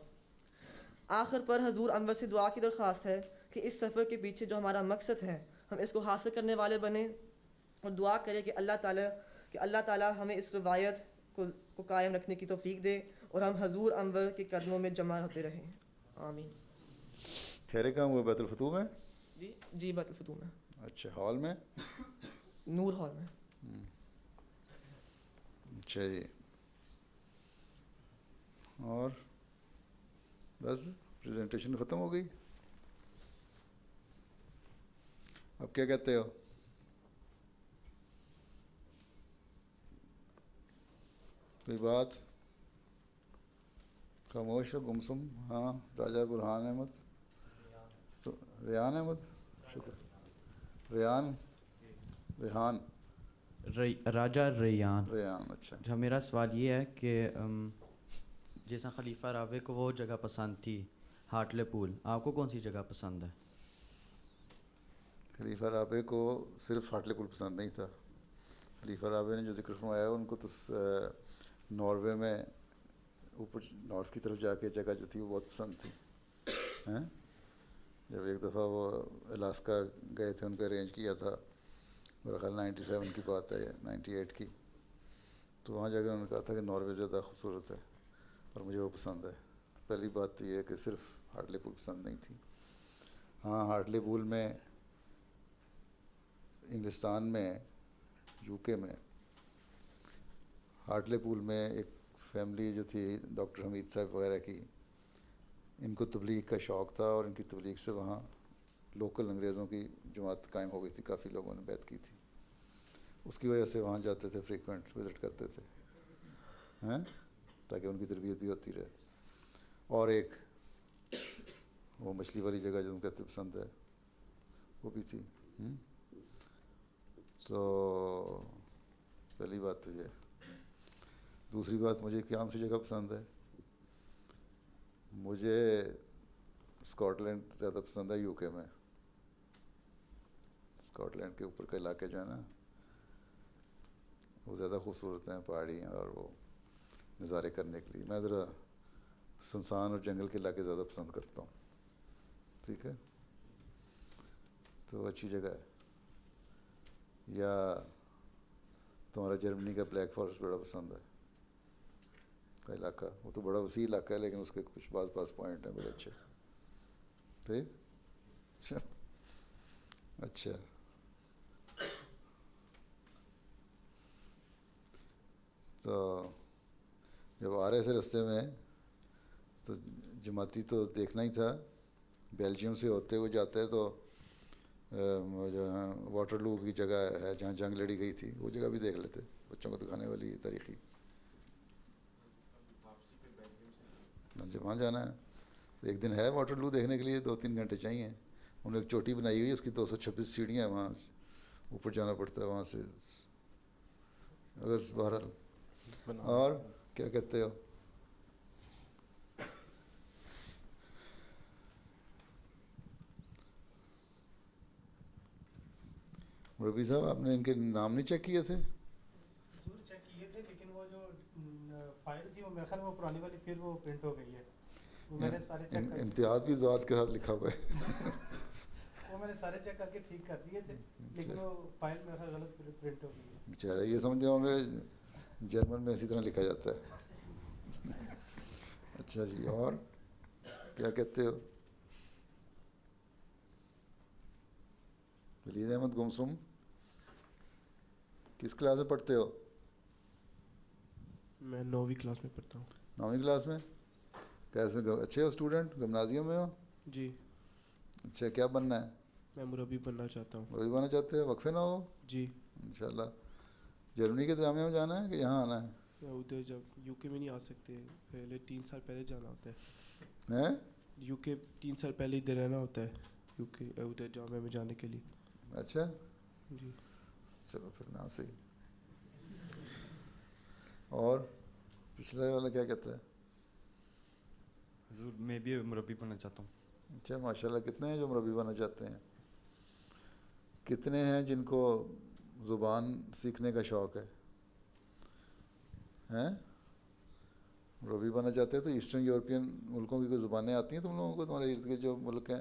آخر پر حضور انور سے دعا کی درخواست ہے کہ اس سفر کے پیچھے جو ہمارا مقصد ہے ہم اس کو حاصل کرنے والے بنیں اور دعا کریں کہ اللہ تعالیٰ ہمیں اس روایت کو قائم رکھنے کی توفیق دے اور ہم حضور انور کے قدموں میں جمع ہوتے رہیں. آمین. ٹھہرے کہاں ہوئے؟ بیت الفتوح میں؟ جی بیت الفتوح میں. اچھا. ہال میں؟ نور ہال میں. اچھا جی. اور بس پریزنٹیشن ختم ہو گئی. اب کیا کہتے ہو؟ کوئی بات؟ خاموش ہو، گمسم. ہاں راجہ برہان احمد، ریحان احمد، شکر. ریحان راجہ ریان. اچھا. جہاں میرا سوال یہ ہے کہ جیسا خلیفہ رابع کو وہ جگہ پسند تھی ہارٹلے پول، آپ کو کون سی جگہ پسند ہے؟ خلیفہ رابع کو صرف ہارٹلے پول پسند نہیں تھا. خلیفہ رابع نے جو ذکر فرمایا ان کو تو ناروے میں اوپر نارتھ کی طرف جا کے جگہ جو تھی وہ بہت پسند تھی. جب ایک دفعہ وہ الاسکا گئے تھے، ان کو ارینج کیا تھا، میرا خیال 97 کی بات ہے یا 98 کی، تو وہاں جا کے انہوں نے کہا تھا کہ ناروے زیادہ خوبصورت ہے اور مجھے وہ پسند ہے. تو پہلی بات تو یہ ہے کہ صرف ہارٹلے پول پسند نہیں تھی. ہاں ہارٹلے پول میں انگلستان میں، یو کے میں، ہارٹلے پول میں ایک فیملی جو تھی ڈاکٹر حمید صاحب وغیرہ کی، ان کو تبلیغ کا شوق تھا اور ان کی تبلیغ سے وہاں لوکل انگریزوں کی جماعت قائم ہو گئی تھی. کافی لوگوں نے بیعت کی تھی. اس کی وجہ سے وہاں جاتے تھے، فریکوینٹ وزٹ کرتے تھے تاکہ ان کی تربیت بھی ہوتی رہے. اور ایک وہ مچھلی والی جگہ جو تم کہتے پسند ہے وہ بھی تھی. تو پہلی بات تو یہ. دوسری بات، مجھے کون سی جگہ پسند ہے؟ مجھے اسکاٹ لینڈ زیادہ پسند ہے. یو کے میں اسکاٹ لینڈ کے اوپر کے علاقے جو ہیں نا وہ زیادہ خوبصورت ہیں، پہاڑی ہیں اور وہ نظارے کرنے کے لیے. میں ذرا سنسان اور جنگل کے علاقے زیادہ پسند کرتا ہوں. ٹھیک ہے، تو اچھی جگہ ہے. یا تمہارا جرمنی کا بلیک فارسٹ بڑا پسند ہے کا علاقہ. وہ تو بڑا وسیع علاقہ ہے لیکن اس کے کچھ بعض پوائنٹ ہیں بڑے اچھے. ٹھیک. اچھا. تو جب آ رہے تھے رستے میں تو جماعتی تو دیکھنا ہی تھا. بیلجیم سے ہوتے ہوئے جاتے تو جہاں واٹر لو کی جگہ ہے جہاں جنگ لڑی گئی تھی وہ جگہ بھی دیکھ لیتے. بچوں کو دکھانے والی تاریخی. وہاں جانا ہے. ایک دن ہے واٹر لو دیکھنے کے لیے, 2-3 گھنٹے چاہیے. انہوں نے ایک چوٹی بنائی ہوئی ہے, اس کی 226 سیڑھیاں ہیں, وہاں اوپر جانا پڑتا ہے وہاں سے. اگر بہرحال اور کیا کہتے ہو؟ ربی صاحب آپ نے ان کے نام نہیں چیک کیے تھے؟ ضرور چیک کیے تھے, لیکن وہ جو فائل تھی وہ میرے خیال میں وہ پرانی والی پھر وہ پرنٹ ہو گئی ہے. وہ میں نے سارے چیک کر امتیاز بھی ذات کے ساتھ لکھا ہوا ہے. وہ میں نے سارے چیک کر کے ٹھیک کر دیے تھے, لیکن وہ فائل میرے خیال غلط پرنٹ ہو گئی ہے. بیچارہ یہ سمجھتے ہوں گے جرمن میں اسی طرح لکھا جاتا ہے. اچھا جی, اور کیا کہتے ہو؟ ولید احمد گمسم کس کلاس میں پڑھتے ہو؟ میں 9ویں کلاس میں پڑھتا ہوں. 9ویں کلاس میں. کیسے اچھے ہو اسٹوڈنٹ؟ گمنازیم میں ہو؟ جی. اچھا, کیا بننا ہے؟ میں مربی بننا چاہتا ہوں. مربی بننا چاہتے ہو؟ وقفے نہ ہو؟ جی انشاءاللہ. جرمنی کے جامعہ میں جانا ہے کہ یہاں آنا ہے؟ ادھر جب یو کے میں نہیں آ سکتے, پہلے 3 سال پہلے جانا ہوتا ہے. ہیں یو کے 3 سال پہلے ادھر رہنا ہوتا ہے, یو کے ادھر جامعہ میں جانے کے لیے. اچھا جی. چلو پھر نہ صحیح. اور پچھلے والا کیا کہتا ہے؟ حضور میں بھی مربی بننا چاہتا ہوں. اچھا ماشاءاللہ. کتنے ہیں جو مربی بننا چاہتے ہیں؟ کتنے ہیں جن کو زبان سیکھنے کا شوق ہے؟ ہیں مربی بننا چاہتے ہیں تو ایسٹرن یورپین ملکوں کی کوئی زبانیں آتی ہیں تم لوگوں کو؟ تمہارے ارد گرد جو ملک ہیں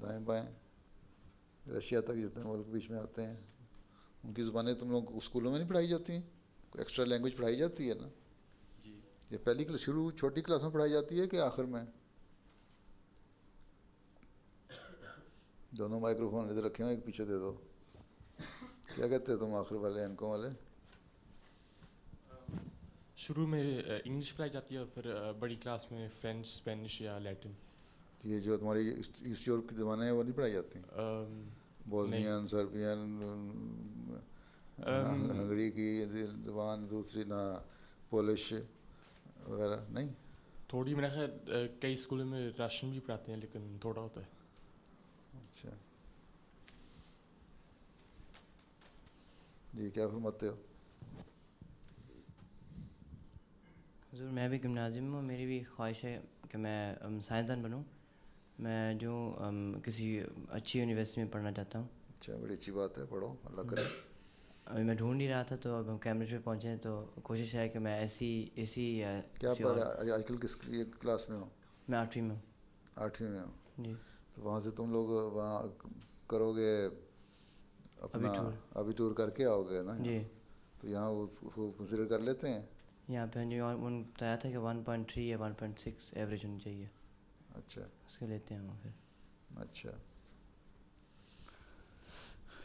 دائیں بائیں, رشیا تک جتنے ملک بیچ میں آتے ہیں, ان کی زبانیں تم لوگوں کو اسکولوں میں نہیں پڑھائی جاتی ہیں؟ کوئی ایکسٹرا لینگویج پڑھائی جاتی ہے نا؟ جی. یہ پہلی کلاس شروع چھوٹی کلاس میں پڑھائی جاتی ہے کہ آخر میں؟ دونوں مائکرو فون ادھر رکھے ہوئے, ایک پیچھے دے دو. کیا کہتے ہیں تم آخر والے اینکوں والے؟ شروع میں انگلش پڑھائی جاتی ہے اور پھر بڑی کلاس میں فرینچ, اسپینش یا لیٹن. یہ جو تمہاری ایسٹ یورپ کی زبانیں ہیں وہ نہیں پڑھائی جاتی؟ بوزنین, سربین, ہنگری کی زبان دوسری, نہ پولش وغیرہ نہیں؟ تھوڑی, میرا خیال کئی اسکولوں میں راشن بھی پڑھاتے ہیں لیکن تھوڑا ہوتا ہے. اچھا جی, کیا فرماتے ہو؟ حضور میں بھی گمنازیم میں ہوں. میری بھی خواہش ہے کہ میں سائنسدان بنوں. میں جو کسی اچھی یونیورسٹی میں پڑھنا چاہتا ہوں. اچھا, بڑی اچھی بات ہے, پڑھو, اللہ کرے. ابھی میں ڈھونڈ نہیں رہا تھا تو اب ہم کیمبرج میں پہنچے ہیں, تو کوشش ہے کہ میں اسی کیا پڑھ رہا آج کل کس کلاس میں ہو؟ میں 8ویں میں ہوں. 8ویں میں ہو. جی. تو وہاں سے تم لوگ وہاں کرو گے اپنا ابیٹور کر کے آؤ گے نا؟ جی. تو یہاں اس کو کنسیڈر کر لیتے ہیں یہاں پہ؟ جی, ان بتایا تھا کہ 1.3 یا 1.6 ایوریج ہونی چاہیے. اچھا, اس کے لیتے ہیں وہ پھر. اچھا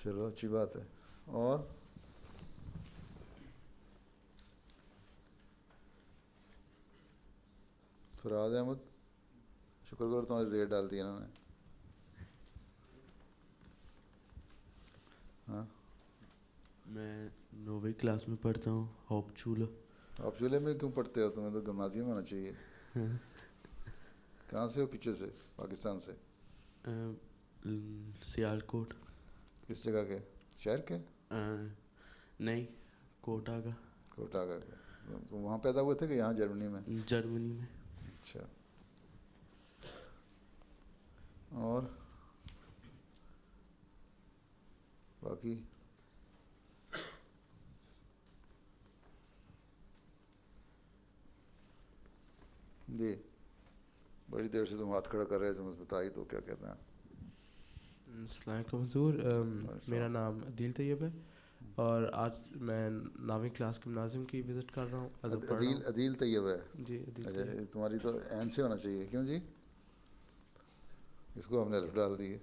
چلو اچھی بات ہے. اور فراز احمد, شکر کرو تمہارے زیر ڈال دیا انہوں نے. ہاں, میں 9ویں کلاس میں پڑھتا ہوں, ہوپ چولہ. آپ چولہے میں کیوں پڑھتے ہو؟ تمہیں تو گمنازیم ہونا چاہیے. کہاں سے ہو؟ پیچھے سے پاکستان سے؟ سیالکوٹ. کس جگہ کے؟ شہر کے؟ نہیں, کوٹا کا. کوٹا کا. تم وہاں پیدا ہوئے تھے کہ یہاں جرمنی میں؟ جرمنی میں. اچھا. اور باقی جی, بڑی دیر سے تم ہاتھ کھڑا کر رہے ہیں, بتائی تو کیا کہتے ہیں؟ السلام علیکم حضور, میرا نام عدیل طیب ہے اور آج میں 9ویں کلاس کے ملازم کی وزٹ کر رہا ہوں. عدیل طیب ہے؟ جی. اچھا, تمہاری تو عین سے ہونا چاہیے. کیوں جی؟ اس کو ہم نے الف ڈال دی ہے.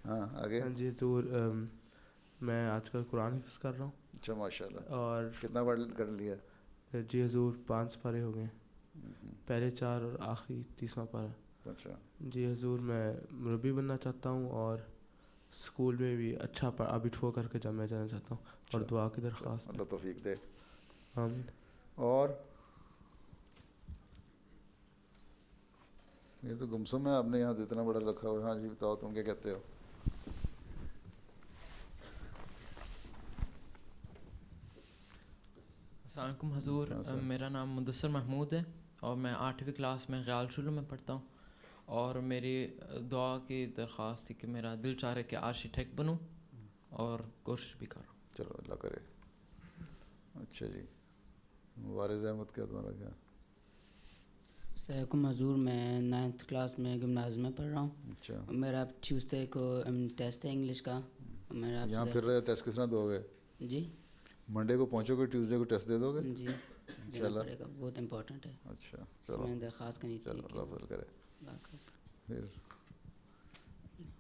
ہاں آگے. ہاں جی حضور, میں آج کل قرآن حفظ کر رہا ہوں. اچھا ماشاء اللہ. اور کتنا پڑھ کر لیا؟ جی حضور 5 پارے ہو گئے, پہلے 4 اور آخری 30واں پارا. اچھا. جی حضور, میں مربی بننا چاہتا ہوں اور اسکول میں بھی اچھا ابھی ٹھو کر کے جامعہ جانا چاہتا ہوں, اور دعا کی درخواست. اللہ توفیق دے. اور یہ تو گمسم ہے آپ نے یہاں اتنا بڑا رکھا ہوا ہے. ہاں جی بتاؤ تم کیا کہتے ہو؟ السلام علیکم حضور. میرا نام مدثر محمود ہے اور میں 8ویں کلاس میں خیال شعلہ میں پڑھتا ہوں. اور میری دعا کی درخواست تھی کہ میرا دل چاہ رہا ہے کہ آرکیٹیکٹ بنوں اور کوشش بھی کروں. چلو اللہ کرے. اچھا جی وارث احمد کیا تمہارا کیا؟ السلام علیکم حضور. میں 9th کلاس میں گمنازیم میں پڑھ رہا ہوں. اچھا میرا ٹیوزڈے کو ٹیسٹ ہے انگلش کا. میرا یہاں پھر رہے ٹیسٹ کس طرح دو گے؟ جی منڈے کو پہنچو گے ٹیوزڈے کو ٹیسٹ دے دو گے؟ جی انشاءاللہ پڑے گا, بہت امپورٹنٹ ہے. اچھا چلو میں درخواست کرنی تھی. چلو اللہ فضل کرے. باقی پھر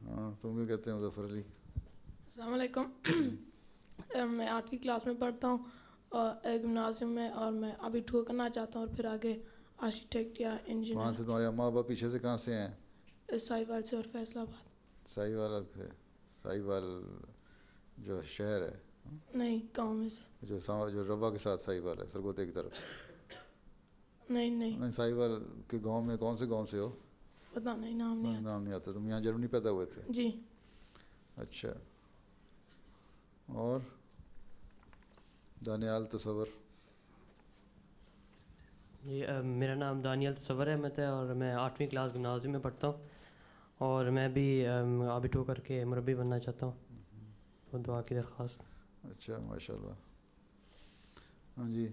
ہاں تم کیا کہتے ہیں مظفر علی؟ السلام علیکم. میں 8ویں کلاس میں پڑھتا ہوں اور گمنازیم میں, اور میں ابھی ٹور کرنا چاہتا ہوں اور پھر آگے آرکیٹیکٹ یا انجینئر. کہاں سے تمہارے اماں ابا پیچھے سے کہاں سے ہیں؟ ساہیوال سے اور فیصل آباد. ساہیوال جو شہر ہے؟ نہیں گاؤں میں سے. جو روا کے ساتھ ساہیوال ہے سرگوتے کی طرف؟ نہیں ساہیوال کے گاؤں میں کون سے گاؤں سے ہو؟ پتہ نہیں, نام نہیں آتا. تم یہاں جرمنی پیدا ہوئے تھے؟ جی. اچھا اور دانیال تصور؟ جی میرا نام دانیال تصور احمد ہے اور میں 8ویں کلاس گمنازیم میں پڑھتا ہوں اور میں بھی ابھی ٹو کر کے مربی بننا چاہتا ہوں, تو دعا کی درخواست. اچھا ماشاء اللہ. ہاں جی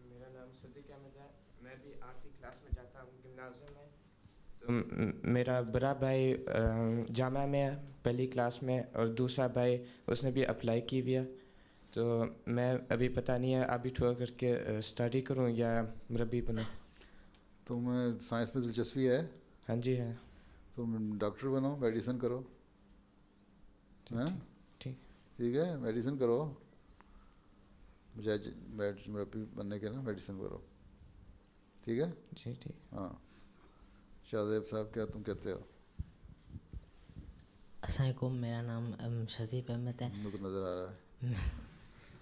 میرا نام صدیق احمد ہے. میں بھی 8ویں کلاس میں جاتا ہوں گمنازیم میں. تو میرا بڑا بھائی جامعہ میں ہے 1لی کلاس میں, اور دوسرا بھائی اس نے بھی اپلائی کی ہوئی ہے. تو میں ابھی پتہ نہیں ہے ابھی ٹھوک کر کے اسٹڈی کروں یا مربی بنوں. تمہیں سائنس میں دلچسپی ہے؟ ہاں جی ہے. تم ڈاکٹر بنو, میڈیسن کرو. ہاں ٹھیک ہے میڈیسن کرو, بجائے مربی بننے کے نا میڈیسن کرو. ٹھیک ہے جی ٹھیک. ہاں شاہزیب صاحب کیا تم کہتے ہو؟ السلام علیکم. میرا نام شہزیب احمد ہے. تو نظر آ رہا ہے.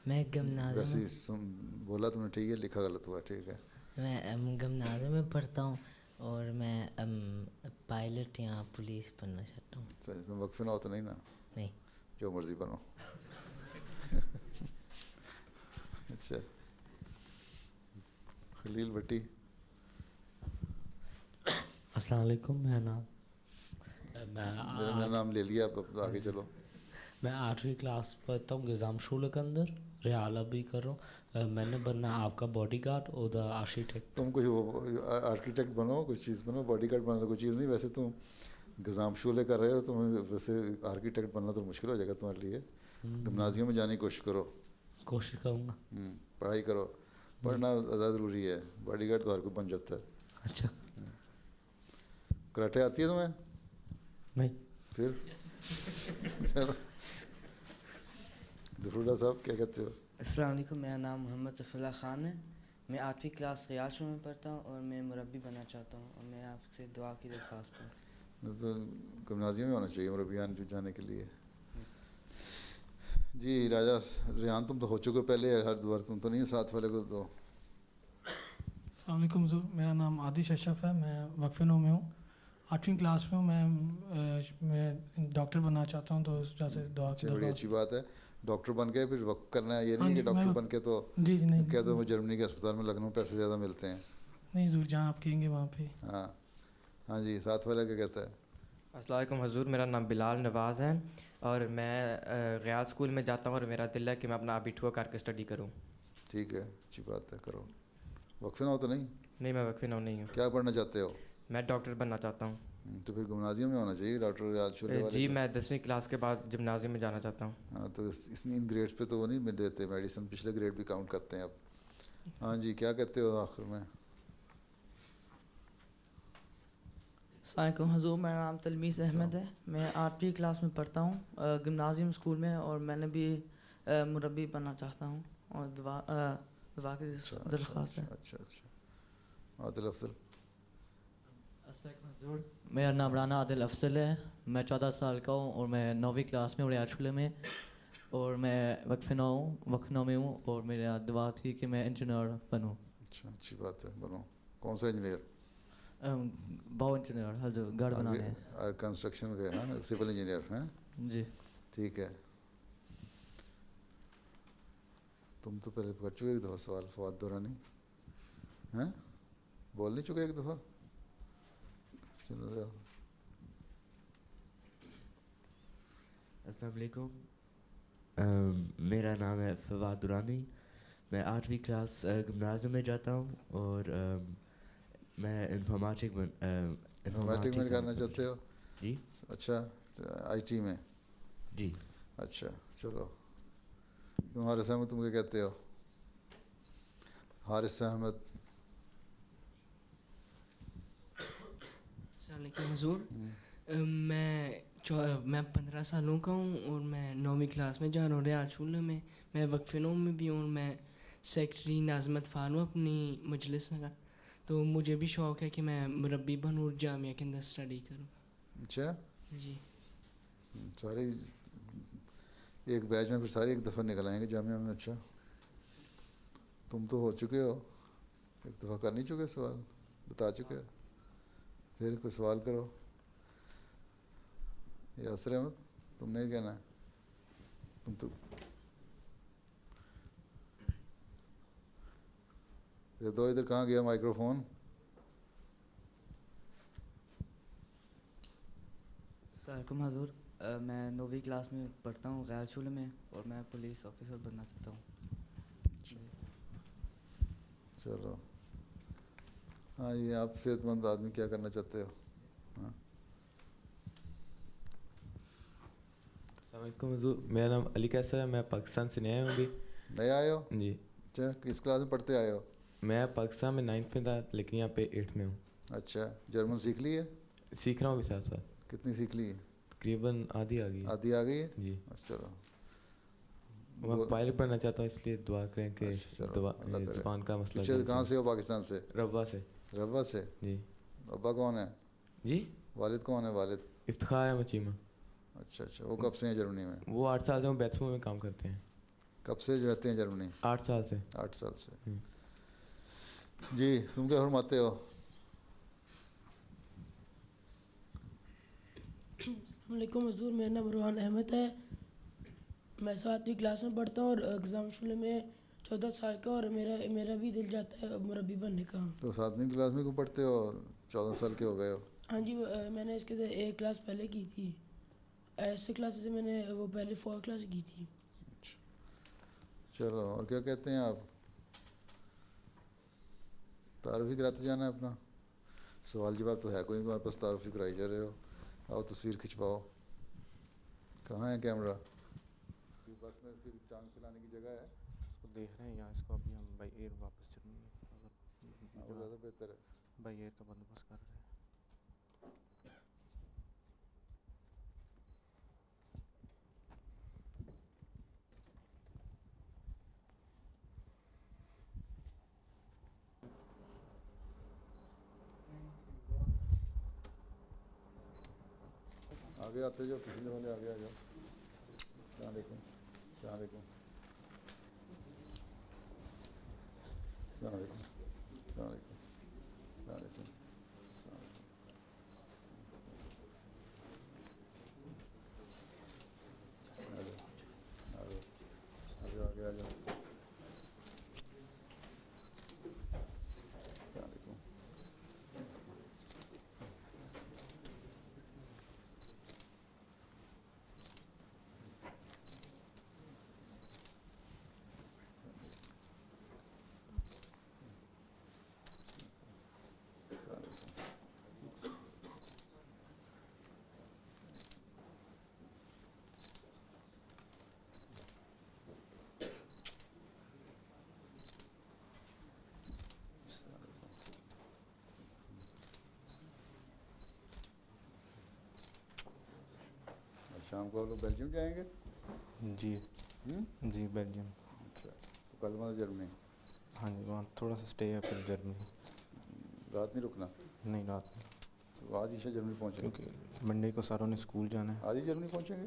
میں گمنازیم ویسے بولا تم نے ٹھیک ہے, لکھا غلط ہوا. ٹھیک ہے میں گمنازیم میں پڑھتا ہوں اور میں پائلٹ یا پولیس بننا چاہتا ہوں. تم وقفے نہ ہو تو نہیں نا؟ نہیں, جو مرضی بنو. اچھا خلیل بھٹی. السلام علیکم. میرا نام لے لیا, اب آگے چلو. میں 8ویں کلاس پڑھتا ہوں نظام شعلہ کے اندر, ریالہ بھی کر رہا ہوں. میں نے بننا آپ کا باڈی گارڈ اور آرکیٹیکٹ. تم کچھ آرکیٹیکٹ بنو, کچھ چیز بنو. باڈی گارڈ بننا تو کوئی چیز نہیں. ویسے تم نظام شعلے کر رہے ہو, تمہیں ویسے آرکیٹیکٹ بننا تو مشکل ہو جائے گا تمہارے لیے. گمنازیم میں جانے کی کوشش کرو. کوشش کروں گا. پڑھائی کرو, پڑھنا زیادہ ضروری ہے. باڈی گارڈ تو ہر کوئی بن جاتا ہے. اچھا کراٹے آتی ہے تمہیں؟ نہیں. پھر چلو ظفر اللہ صاحب کیا کہتے ہو؟ السلام علیکم. میرا نام محمد ظفر اللہ خان ہے. میں 8ویں کلاس خیال شعلہ میں پڑھتا ہوں اور میں مربی بننا چاہتا ہوں, اور میں آپ سے دعا کی درخواست ہے. تو گمنازیم میں ہونا چاہیے مربیان جو جانے کے لیے. جی راجہ ریحان تم تو ہو چکے پہلے, ہر دوبار تم تو نہیں ساتھ والے کو دو. السلام علیکم حضور. میرا نام عادش اشرف ہے. میں وقفے نو میں ہوں, 8ویں کلاس میں ہوں. میں ڈاکٹر بننا چاہتا ہوں, تو اس وجہ سے دعا کی. بڑی اچھی بات ہے. ڈاکٹر بن کے پھر وقف کرنا ہے, یہ نہیں کہ ڈاکٹر بن کے تو جی نہیں کہتے ہیں وہ جرمنی کے اسپتال میں لکھنؤ پیسے زیادہ ملتے ہیں. نہیں حضور, جہاں آپ کہیں گے وہاں پہ. ہاں ہاں جی ساتھ والا کیا کہتا ہے؟ السلام علیکم حضور. میرا نام بلال نواز ہے اور میں غیال اسکول میں جاتا ہوں اور میرا دل ہے کہ میں اپنا ابھی ٹھو کر کے اسٹڈی کروں. ٹھیک ہے اچھی بات ہے, کرو. وقفے نہ ہو تو نہیں؟ نہیں میں وقفے نہ نہیں ہوں. کیا پڑھنا چاہتے ہو؟ میں ڈاکٹر بننا چاہتا ہوں. تو پھر گمنازیم میں ہونا چاہیے ڈاکٹر ریال شعلے والے. جی میں 10ویں کلاس کے بعد جمنازیم میں جانا چاہتا ہوں. ہاں تو اس ان گریڈس پہ تو وہ نہیں دیتے میڈیسن, پچھلے گریڈ بھی کاؤنٹ کرتے ہیں اب. ہاں جی کیا کہتے ہو آخر میں؟ السلام علیکم حضور. میرا نام تلمیس احمد ہے. میں 8ویں کلاس میں پڑھتا ہوں گمنازیم اسکول میں, اور میں نے بھی مربی بننا چاہتا ہوں, اور دعا کی درخواست ہے. اچھا اچھا عادل افضل. میرا نام رانا عادل افضل ہے. میں 14 سال کا ہوں اور میں 9ویں کلاس میں ہوں ریاض شعلہ میں. اور میں وقف نو میں ہوں اور میرا دعا تھی کہ میں انجینئر بنوں. اچھا اچھی بات ہے, بنو. کون سا انجینئر؟ باؤ انجینئر, جو گھر بنانے ہیں. اور کنسٹرکشن کے نا, سول انجینئر ہیں. جی ٹھیک ہے. تم تو پہلے کر چکے ایک دفعہ سوال, فواد دورانی ہیں, بول نہیں چکے ایک دفعہ. چلو السلام علیکم. میرا نام ہے فواد دورانی. میں 8ویں کلاس گمنازیم میں جاتا ہوں اور میں انفارمیٹک میں کرنا چاہتے ہو؟ جی. اچھا, آئی ٹی میں. جی. اچھا چلو. تم حارث احمد, تم کیا کہتے ہو؟ حارث احمد. السلام علیکم حضور. میں 15 سالوں کا ہوں اور میں 9ویں کلاس میں جا رہا ہوں ریاض شعلہ میں. میں وقف نوم میں بھی ہوں. میں سیکرٹری ناظمت فان ہوں اپنی مجلس میں. تو مجھے بھی شوق ہے کہ میں مربی بنوں اور جامعہ کے اندر اسٹڈی کروں. اچھا جی. سارے ایک بیچ میں پھر سارے ایک دفعہ نکل آئیں گے جامعہ میں. اچھا, تم تو ہو چکے ہو, ایک دفعہ کر نہیں چکے سوال, بتا چکے ہو, پھر کوئی سوال کرو. یاسر احمد, تم نے کہنا ہے. تم تو یہ دو ادھر کہاں گیا مائکرو فون؟ السلام علیکم حضور. میں 9ویں کلاس میں پڑھتا ہوں غیر شعلہ میں اور میں پولیس آفیسر بننا چاہتا ہوں. چلو ہاں, یہ آپ صحت مند آدمی کیا کرنا چاہتے ہو؟ ہاں. السلام علیکم حضور. میرا نام علی کیسر ہے. میں پاکستان سے نیا ہوں. ابھی نئے آئے ہو؟ جی. اچھا, کس کلاس میں پڑھتے آئے ہو؟ میں پاکستان میں 9th میں تھا لیکن یہاں پہ 8th میں ہوں. اچھا, جرمن سیکھ لی ہے؟ سیکھ رہا ہوں ابھی ساتھ ساتھ. کتنی سیکھ لی ہے؟ تقریباً آدھی آ گئی. آدھی آ گئی ہے؟ جی. چلو. میں پائلٹ پڑھنا چاہتا ہوں, اس لیے دعا کریں کہ زبان کا مسئلہ. کہاں سے ہو پاکستان سے؟ ربا سے. ربا سے. جی. ابا کون ہے؟ جی. والد کون ہے؟ والد افتخار ہے مچیمہ. اچھا اچھا, وہ کب سے ہیں جرمنی میں؟ وہ 8 سال سے وہ بیٹسمو میں کام کرتے ہیں. کب سے رہتے ہیں جرمنی؟ 8 سال سے. 8 سال سے. جی, تم کیا فرماتے ہو؟ السلام علیکم حضور. میرا نام روحان احمد ہے. میں 7ویں کلاس میں پڑھتا ہوں اور ایگزام شعلہ میں 14 سال کا, اور میرا بھی دل جاتا ہے مربی بننے کا. تو 7ویں کلاس میں کیوں پڑھتے ہو؟ 14 سال کے ہو گئے ہو. ہاں جی, میں نے اس کے ایک کلاس پہلے کی تھی. ایسے کلاس سے میں نے وہ پہلے 4 کلاس کی تھی. چلو, اور کیا کہتے ہیں آپ؟ تعارف ہی کراتے جانا ہے اپنا. سوال جواب تو ہے کوئی نہیں تمہارے پاس, تعارف ہی کرائی جا رہے ہو. آؤ تصویر کھنچواؤ. کہاں ہے کیمرہ؟ بس میں اس کی ٹانگ پھیلانے کی جگہ ہے. اس کو دیکھ رہے ہیں یہاں. اس کو ابھی ہم بائی ایئر واپس چلیں گے. وہ زیادہ بہتر ہے. بائی ایئر کا بندوبست کر رہے ہیں. آگے آتے جاؤ, پچھلے والے آگے آ جاؤ. السلام علیکم. السلام علیکم. السلام علیکم. السلام علیکم. السلام علیکم. آگے آ جاؤ. السلام علیکم. شام کو آپ لوگ بیلجیم جائیں گے؟ جی. جی بیلجیم. اچھا, تو کل وہاں جرمنی؟ ہاں جی, وہاں تھوڑا سا اسٹے ہے پھر جرمنی. رات نہیں رکنا؟ نہیں, رات نہیں. تو آج ہی جرمنی پہنچیں گے؟ کیونکہ منڈے کو ساروں نے اسکول جانا ہے. آج ہی جرمنی پہنچیں گے؟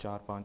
4-5